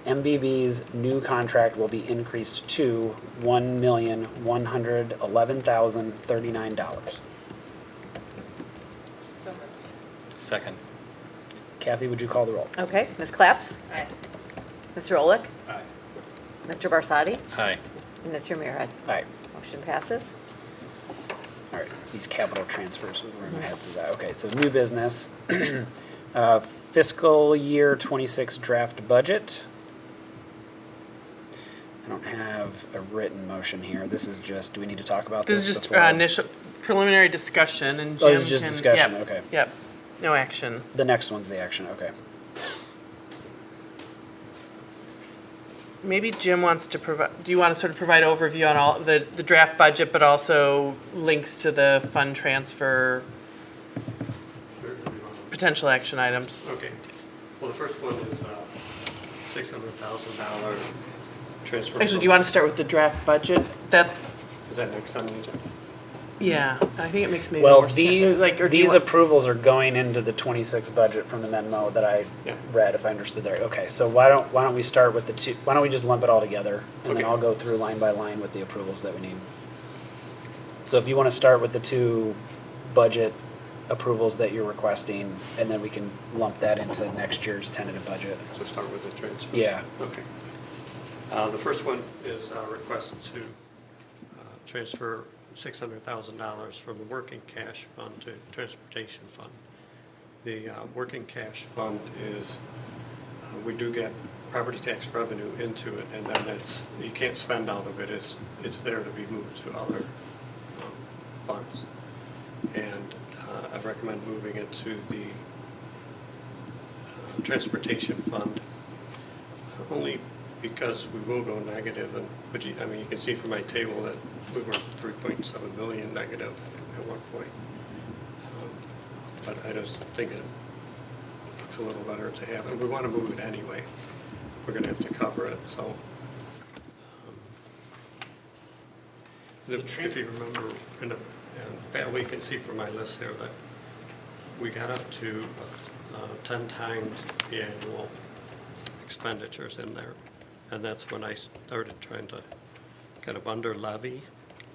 MBB's new contract will be increased to $1,111,039. Second. Kathy, would you call the roll? Okay, Ms. Claps? Mr. Olick? Aye. Mr. Barsadi? Aye. And Mr. Muirhead? Aye. Motion passes. All right, these capital transfers were in my head, so that, okay, so new business. Fiscal year 26 draft budget. I don't have a written motion here. This is just, do we need to talk about this? This is just before- initial preliminary discussion, and Oh, Jim this is just can- discussion, yep, okay. Yep, no action. The next one's the action, okay. Maybe Jim wants to provide, do you want to sort of provide overview on all the draft budget, but also links to the fund transfer potential action items? Okay. Well, the first one is $600,000 transfer. Actually, do you want to start with the draft budget? That, Is that next on the agenda? yeah, I think it makes maybe Well, more sense. these, Like, or do you these want- approvals are going into the 26 budget from the memo that I Yeah. read, if I understood that. Okay, so why don't we start with the two, why don't we just lump it all together? And then Okay. I'll go through line by line with the approvals that we need. So if you want to start with the two budget approvals that you're requesting, and then we can lump that into next year's tentative budget. So start with the transfers? Yeah. Okay. The first one is a request to transfer $600,000 from the working cash fund to transportation fund. The working cash fund is, we do get property tax revenue into it, and then you can't spend out of it, it's there to be moved to other funds. And I recommend moving it to the transportation fund, only because we will go negative, and, but you, I mean, you can see from my table that we were 3.7 million negative at one point. But I just think it looks a little better to have, and we want to move it anyway. We're gonna have to cover it, so. If you remember, and you can see from my list here that we got up to 10 times the annual expenditures in there. And that's when I started trying to kind of under levy.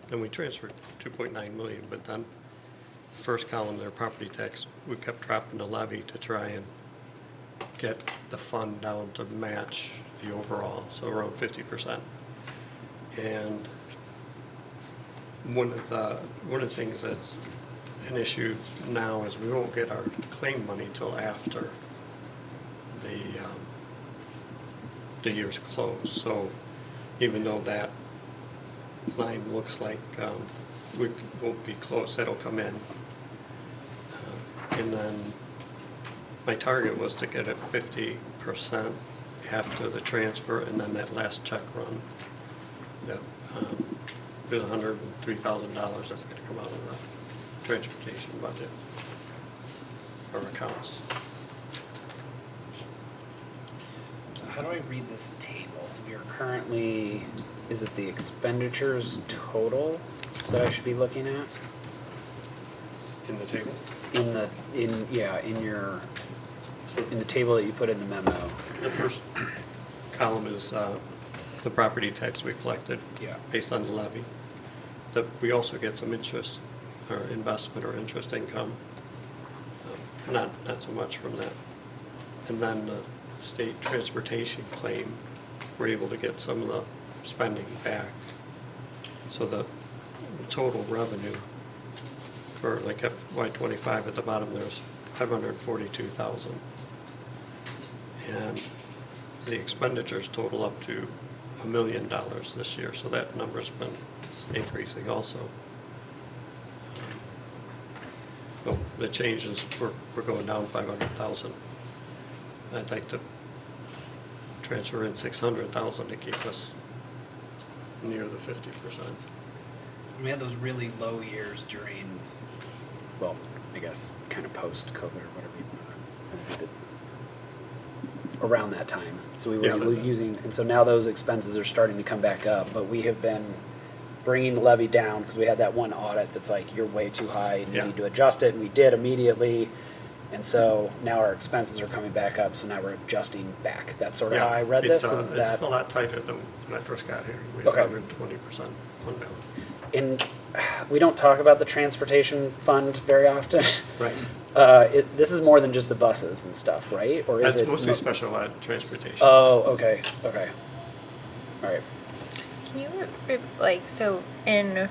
Then we transferred 2.9 million, but then the first column there, property tax, we kept dropping the levy to try and get the fund down to match the overall, so around 50%. And one of the things that's an issue now is we won't get our claim money till after the year's close. So even though that line looks like we won't be close, that'll come in. And then my target was to get it 50% after the transfer, and then that last check run, that there's $103,000 that's going to come out of the transportation budget or accounts. So how do I read this table? We are currently, is it the expenditures total that I should be looking at? In the table? In the table that you put in the memo. The first column is the property tax we collected based on the levy. We also get some interest or investment or interest income, not so much from that. And then the state transportation claim, we're able to get some of the spending back. So the total revenue for like FY25 at the bottom there's 542,000. And the expenditures total up to $1 million this year, so that number's been increasing also. Well, the changes, we're going down 500,000. I'd like to transfer in 600,000 to keep us near the 50%. We had those really low years during, well, I guess kind of post-COVID or whatever you want to, around that time. So we were using, and so now those expenses are starting to come back up, but we have been bringing the levy down because we had that one audit that's like, you're way too high and you need to adjust it, and we did immediately. And so now our expenses are coming back up, so now we're adjusting back. That's sort of how I read this. Is that it's a lot tighter than when I first got here. We had 120% fund balance. And we don't talk about the transportation fund very often. Right. This is more than just the buses and stuff, right? Or is That's it mostly special ed transportation. Oh, okay, okay. All right. Can you, so in,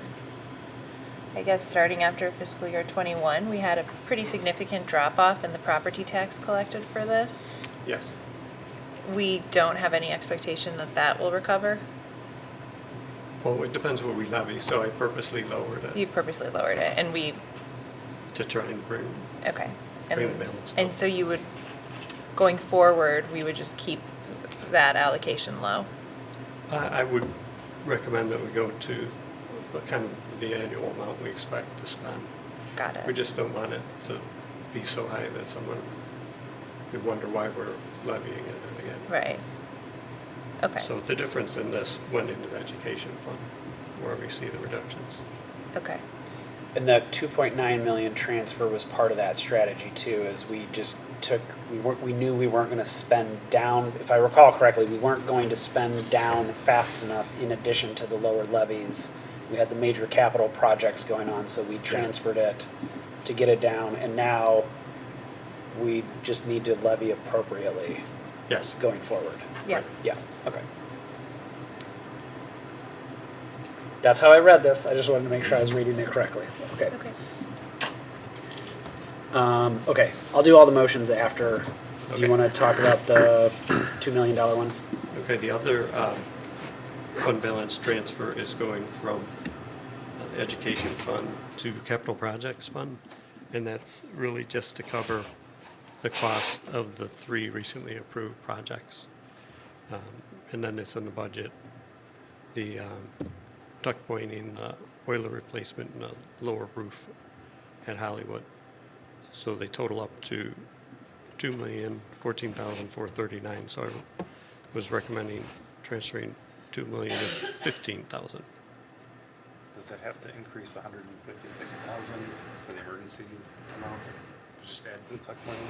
I guess, starting after fiscal year 21, we had a pretty significant drop-off in the property tax collected for this. Yes. We don't have any expectation that that will recover? Well, it depends what we levy, so I purposely lowered it. You purposely lowered it, and we, to try and bring okay. the balance down. And so you would, going forward, we would just keep that allocation low? I would recommend that we go to kind of the annual amount we expect to spend. Got it. We just don't want it to be so high that someone could wonder why we're levying it again. Right. Okay. So the difference in this went into the education fund, where we see the reductions. Okay. And that 2.9 million transfer was part of that strategy too, as we just took, we knew we weren't going to spend down, if I recall correctly, we weren't going to spend down fast enough in addition to the lower levies. We had the major capital projects going on, so we transferred it to get it down, and now we just need to levy appropriately. Yes. Going forward. Yeah. Yeah, okay. That's how I read this. I just wanted to make sure I was reading it correctly. Okay. Okay. Okay, I'll do all the motions after. Do Okay. you want to talk about the $2 million one? Okay, the other fund balance transfer is going from education fund to capital projects fund, and that's really just to cover the cost of the 3 recently approved projects. And then it's in the budget, the tuck pointing, boiler replacement, and the lower roof at Hollywood. So they total up to $2,014,439. So I was recommending transferring $2,015,000. Does that have to increase 156,000 for the emergency amount? Just add to the tuck pointing?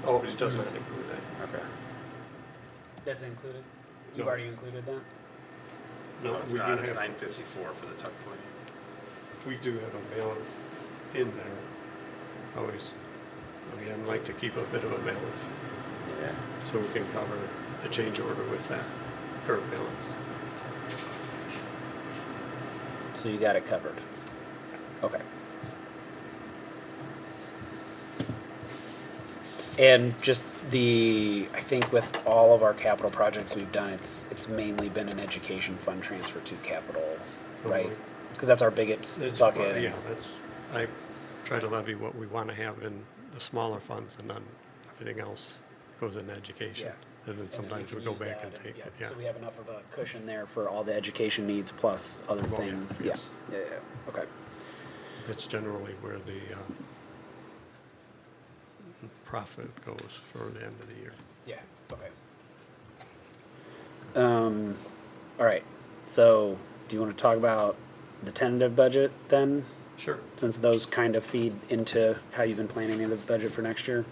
Oh, it does not include that. Okay. That's included? You've No. already included that? No, it's we not, do it's have, 954 for the tuck pointing. we do have a balance in there. Always, I'd like to keep a bit of a balance, Yeah. so we can cover the change order with that current balance. So you got it covered? Okay. And just I think with all of our capital projects we've done, it's mainly been an education fund transfer to capital, right? Because that's our biggest It's- bucket. Yeah, I try to levy what we want to have in the smaller funds, and then everything else goes in education. Yeah. And then sometimes we can go use back that and take it, yeah. So we have enough of a cushion there for all the education needs plus other Well, yeah, things. yes. Yeah, okay. That's generally where the profit goes for the end of the year. Yeah, okay. All right, so do you want to talk about the tentative budget then? Sure. Since those kind of feed into how you've been planning the budget for next year?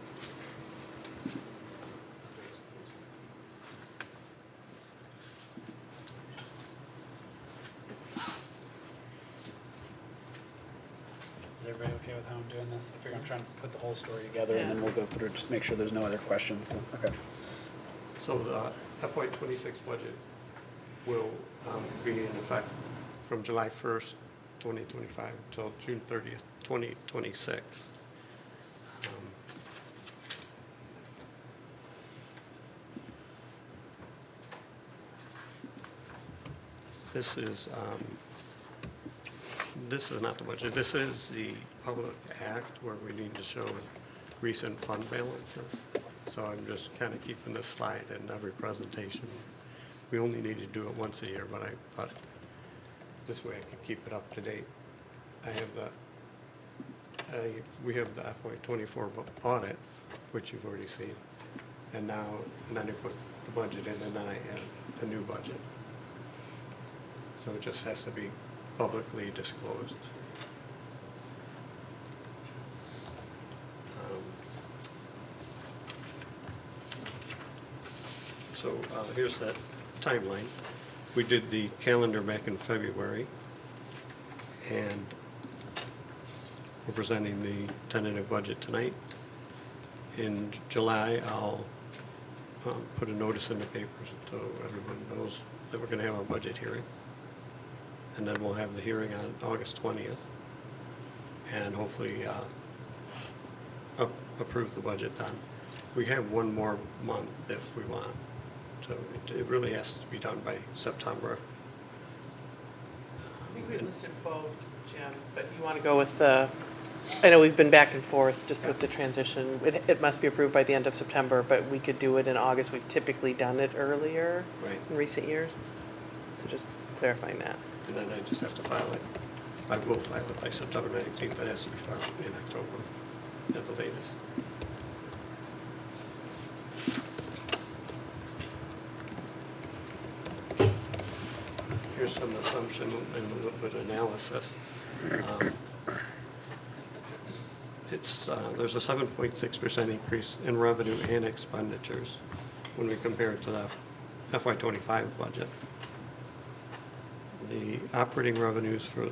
Is everybody okay with how I'm doing this? I figure I'm trying to put the whole story together and then we'll go through, just make sure there's no other questions. So, okay. So the FY '26 budget will be in effect from July 1st, 2025 till June 30th, 2026. This is not the budget, this is the public act where we need to show recent fund balances. So I'm just kind of keeping this slide in every presentation. We only need to do it once a year, but I thought this way I could keep it up to date. I have we have the FY '24 audit, which you've already seen. And then I put the budget in, and then I add the new budget. So it just has to be publicly disclosed. So here's that timeline. We did the calendar back in February, and we're presenting the tentative budget tonight. In July, I'll put a notice in the papers so everyone knows that we're going to have a budget hearing. And then we'll have the hearing on August 20th, and hopefully approve the budget then. We have one more month if we want, so it really has to be done by September. I think we listed both, Jim, but you want to go with I know we've been back and forth just with the transition. It must be approved by the end of September, but we could do it in August. We've typically done it earlier Right. in recent years. So just clarifying that. And then I just have to file it. I will file it by September 19th, but it has to be filed in October at the latest. Here's some assumption and a little bit of analysis. There's a 7.6% increase in revenue and expenditures when we compare it to the FY '25 budget. The operating revenues for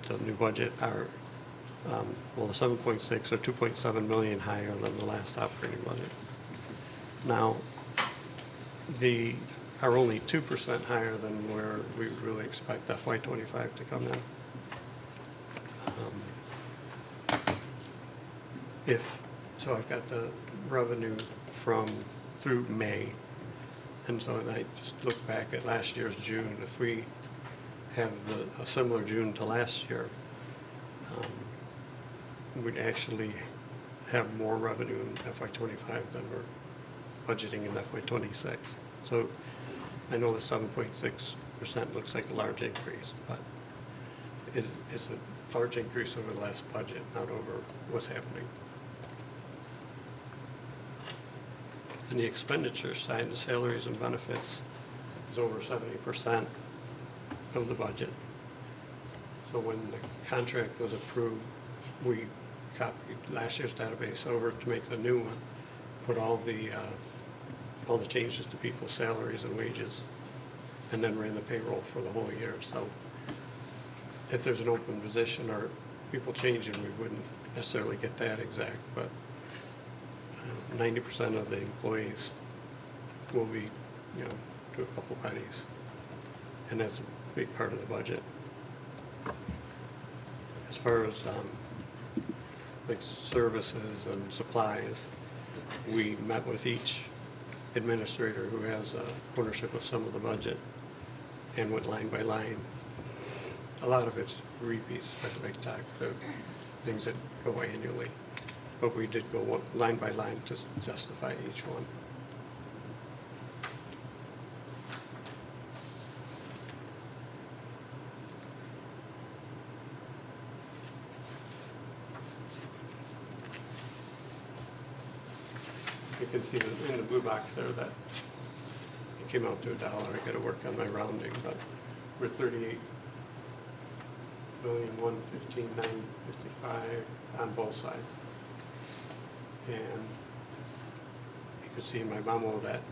the new budget are, the 7.6 or 2.7 million higher than the last operating budget. Now, are only 2% higher than where we really expect FY '25 to come in. So I've got the revenue through May, and so I just look back at last year's June. If we have a similar June to last year, we'd actually have more revenue in FY '25 than we're budgeting in FY '26. So I know the 7.6% looks like a large increase, but it's a large increase over the last budget, not over what's happening. On the expenditure side, the salaries and benefits is over 70% of the budget. So when the contract was approved, we copied last year's database over to make the new one, put all the changes to people's salaries and wages, and then ran the payroll for the whole year. So if there's an open position or people changing, we wouldn't necessarily get that exact, but 90% of the employees will be, to a couple pennies. And that's a big part of the budget. As far as like services and supplies, we met with each administrator who has ownership of some of the budget and went line by line. A lot of it's repeats, like the things that go annually. But we did go line by line to justify each one. You can see in the blue box there that it came out to $1. I got to work on my rounding, but we're 38,115,955 on both sides. And you can see in my memo that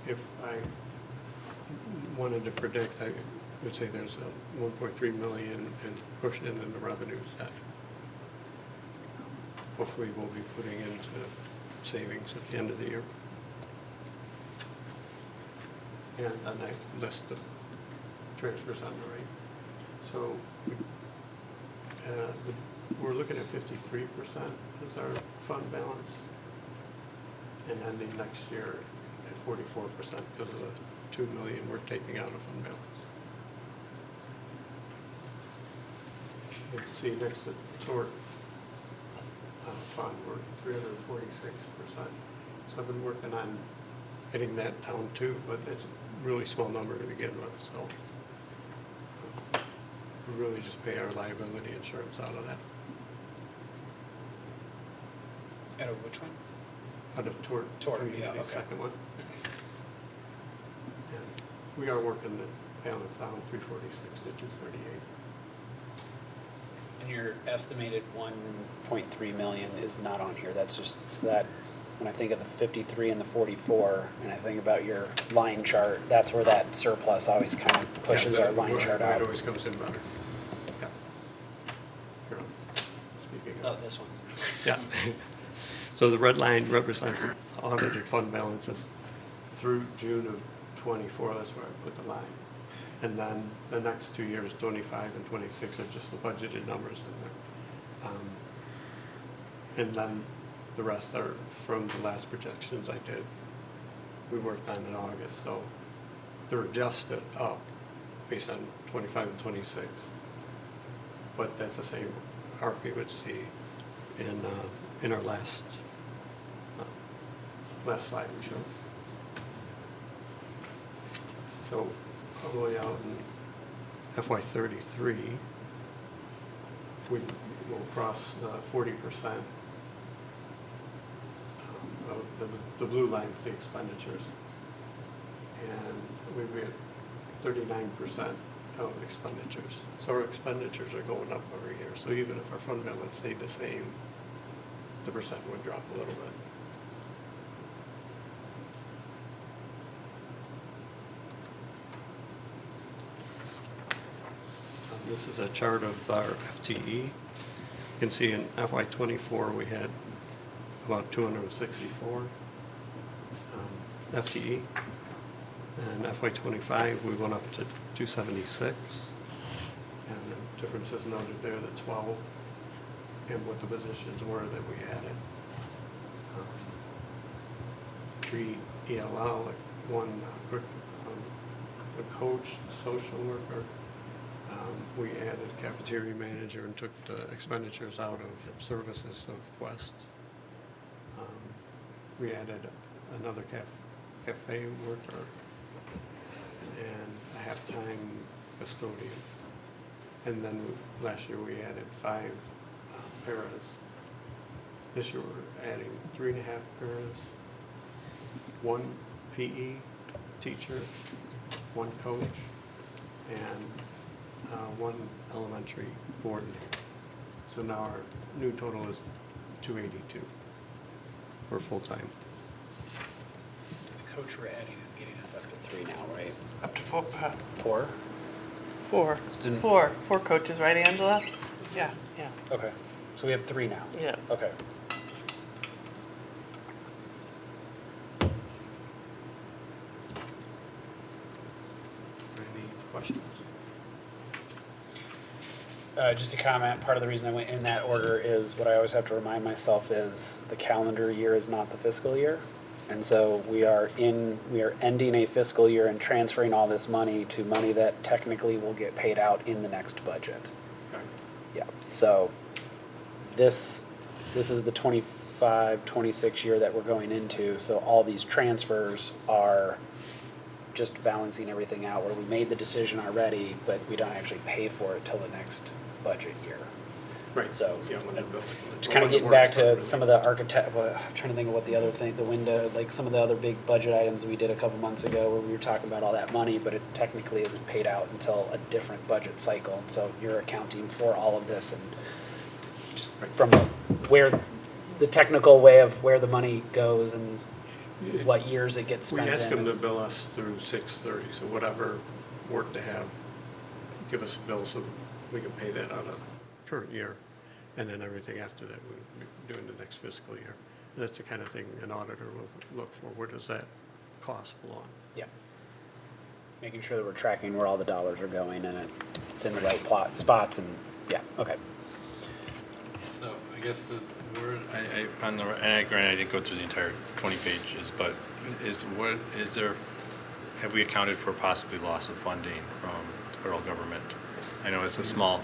if I wanted to predict, I would say there's a 1.3 million in cushion in the revenues that hopefully we'll be putting into savings at the end of the year. And then I list the transfers on the right. So we're looking at 53% as our fund balance, and ending next year at 44% because of the $2 million we're taking out of fund balance. You can see next to tort fund, we're 346%. So I've been working on getting that down too, but it's a really small number to begin with. So we really just pay our liability insurance out of that. Out of which one? Out of tort. Tort, community, yeah, okay. Second one. And we are working the balance down 346 to 238. And your estimated 1.3 million is not on here. That's just so that when I think of the 53 and the 44, and I think about your line chart, that's where that surplus always kind of pushes our line chart out. It always comes in better. Yeah. Here, speaking of. Oh, this one. Yeah. So the red line represents audited fund balances through June of '24. That's where I put the line. And then the next 2 years, 25 and 26, are just the budgeted numbers in there. And then the rest are from the last projections I did. We worked on in August, so they're adjusted up based on 25 and 26. But that's the same arc we would see in our last slide we showed. So all the way out in FY33, we will cross 40% of the blue line is the expenditures. And we'll be at 39% of expenditures. So our expenditures are going up every year. So even if our fund balance stayed the same, the percent would drop a little bit. This is a chart of our FTE. You can see in FY24 we had about 264 FTE. And FY25 we went up to 276. And the difference is noted there, the 12, and what the positions were that we added. 3 ELL, like one a coach, social worker. We added cafeteria manager and took the expenditures out of services of Quest. We added another cafe worker, and a half-time custodian. And then last year we added 5 paras. This year we're adding 3.5 paras, 1 PE teacher, 1 coach, and 1 elementary coordinator. So now our new total is 282 for full-time. The coach we're adding is getting us up to 3 now, right? Up to 4, 4? 4, Student- 4 coaches, right, Angela? Yeah, yeah, Okay, so we have 3 now. yeah. Okay. Any questions? Just a comment, part of the reason I went in that order is what I always have to remind myself is the calendar year is not the fiscal year. And so we are ending a fiscal year and transferring all this money to money that technically will get paid out in the next budget. Okay. Yeah, so this is the 25, 26 year that we're going into, so all these transfers are just balancing everything out, where we made the decision already, but we don't actually pay for it till the next budget year. Right. So, Yeah, when the bills. just kind of getting back to some of the architect, well, I'm trying to think of what the other thing, the window, like some of the other big budget items we did a couple months ago where we were talking about all that money, but it technically isn't paid out until a different budget cycle. And so you're accounting for all of this and just from where, the technical way of where the money goes and what years it gets We spent in. ask them to bill us through 6/30, so whatever work they have, give us a bill so we can pay that out of current year. And then everything after that, we do in the next fiscal year. And that's the kind of thing an auditor will look for. Where does that cost belong? Yeah. Making sure that we're tracking where all the dollars are going and it's in the right spots and, yeah, okay. So I guess this, and granted, I didn't go through the entire 20 pages, but have we accounted for possibly loss of funding from the federal government? I know it's a small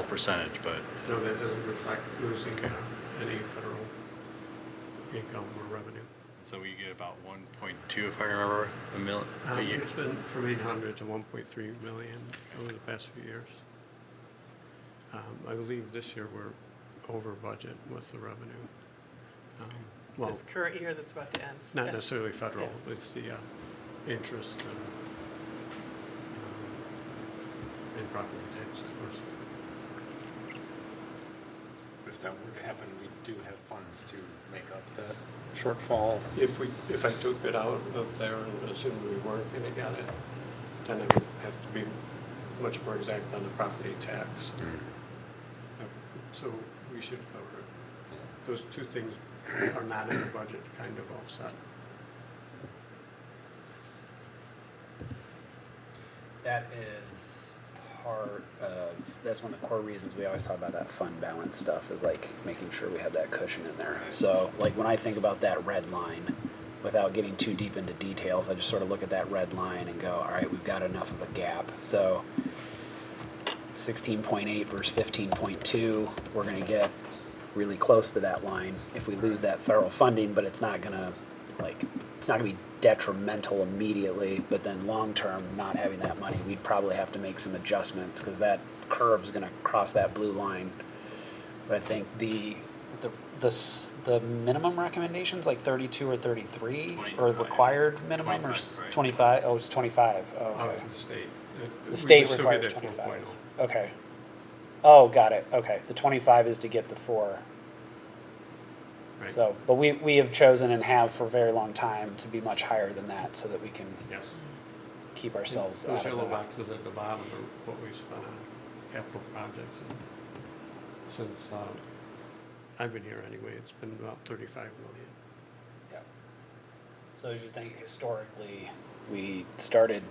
percentage, but. No, that doesn't reflect losing any federal income or revenue. So we get about 1.2, if I remember, a year. It's been from 800 to 1.3 million over the past few years. I believe this year we're over budget with the revenue. Well, This current year that's about to end. not Yes. necessarily federal, it's the interest and property tax, of course. If that were to happen, we do have funds to make up that shortfall. If I took it out of there and assumed we weren't gonna get it, then I would have to be much more exact on the property tax. So we should cover it. Those two things are not in the budget, kind of offset. That is part of, that's one of the core reasons we always talk about that fund balance stuff is like making sure we have that cushion in there. So like when I think about that red line, without getting too deep into details, I just sort of look at that red line and go, all right, we've got enough of a gap. So 16.8 versus 15.2, we're going to get really close to that line if we lose that federal funding, but it's not going to be detrimental immediately, but then long term, not having that money, we'd probably have to make some adjustments because that curve's going to cross that blue line. But I think the minimum recommendations like 32 or 33 or 25. required minimum or 25, right. 25. Oh, it's 25. Oh, okay. For the state. The state We still get requires that 25. 4.0. Okay. Oh, got it. Okay. The 25 is to get the 4. Right. So, but we have chosen and have for a very long time to be much higher than that so that we can Yes. keep ourselves Those out of yellow that. boxes at the bottom are what we spent on capital projects. And since I've been here anyway, it's been about 35 million. Yeah. So as you think historically, we started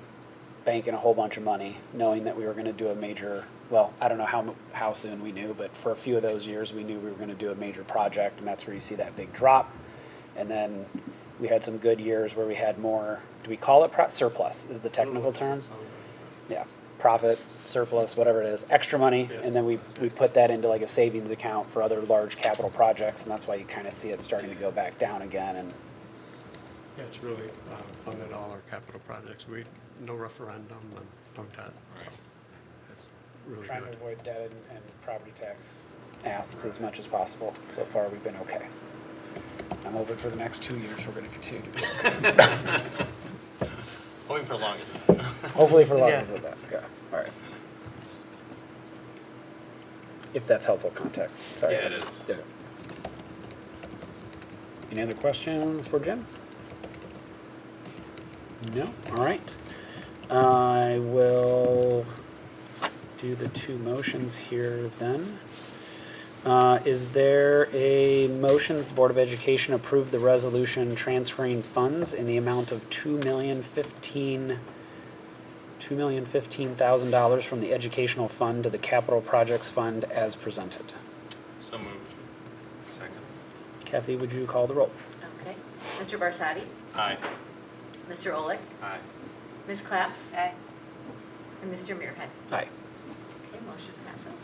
banking a whole bunch of money, knowing that we were going to do a major, well, I don't know how soon we knew, but for a few of those years we knew we were going to do a major project, and that's where you see that big drop. And then we had some good years where we had more, do we call it surplus is the technical term? Yeah, profit, surplus, whatever it is, extra money, Yes. and then we put that into like a savings account for other large capital projects, and that's why you kind of see it starting to go back down again. And Yeah, it's really funded all our capital projects. No referendum and no debt, so it's really Trying to good. avoid debt and property tax asks as much as possible. So far, we've been okay. I'm hoping for the next 2 years, we're gonna continue to be okay. Hoping for longer than that. Hopefully for longer Yeah. than that, yeah, all right. If that's helpful context, sorry. Yeah, it is. Yeah. Any other questions for Jim? No, all right. I will do the two motions here then. Is there a motion that the Board of Education approve the resolution transferring funds in the amount of $2,015,000 from the Educational Fund to the Capital Projects Fund as presented? So moved. Second. Kathy, would you call the roll? Okay. Mr. Barsadi? Aye. Mr. Olick? Aye. Ms. Claps? Aye. And Mr. Muirhead? Aye. Okay, motion passes.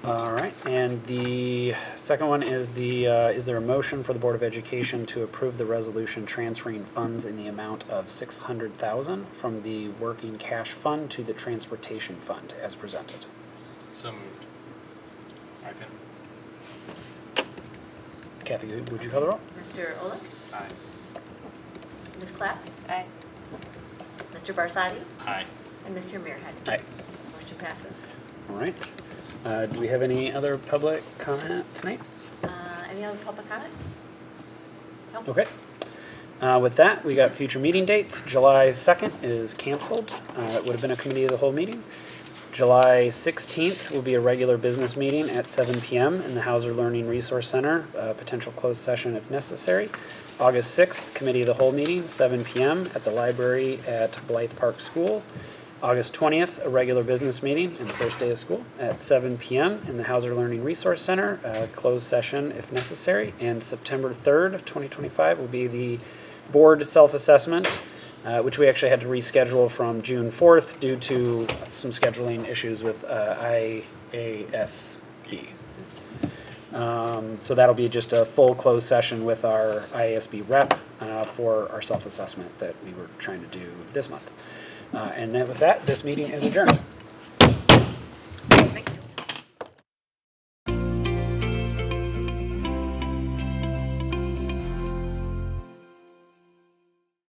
All right, and the second one is is there a motion for the Board of Education to approve the resolution transferring funds in the amount of $600,000 from the working cash fund to the transportation fund as presented? So moved. Second. Kathy, would you call the roll? Mr. Olick? Aye. Ms. Claps? Aye. Mr. Barsadi? Aye. And Mr. Muirhead? Aye. Motion passes. All right. Do we have any other public comment tonight? Any other public comment? Nope. Okay. With that, we got future meeting dates. July 2nd is canceled. It would have been a committee of the whole meeting. July 16th will be a regular business meeting at 7 p.m. in the Hauser Learning Resource Center, potential closed session if necessary. August 6th, committee of the whole meeting, 7 p.m. at the library at Blythe Park School. August 20th, a regular business meeting in the first day of school at 7 p.m. in the Hauser Learning Resource Center, closed session if necessary. And September 3rd, 2025 will be the board self-assessment, which we actually had to reschedule from June 4th due to some scheduling issues with IASB. So that'll be just a full closed session with our IASB rep for our self-assessment that we were trying to do this month. And then with that, this meeting is adjourned.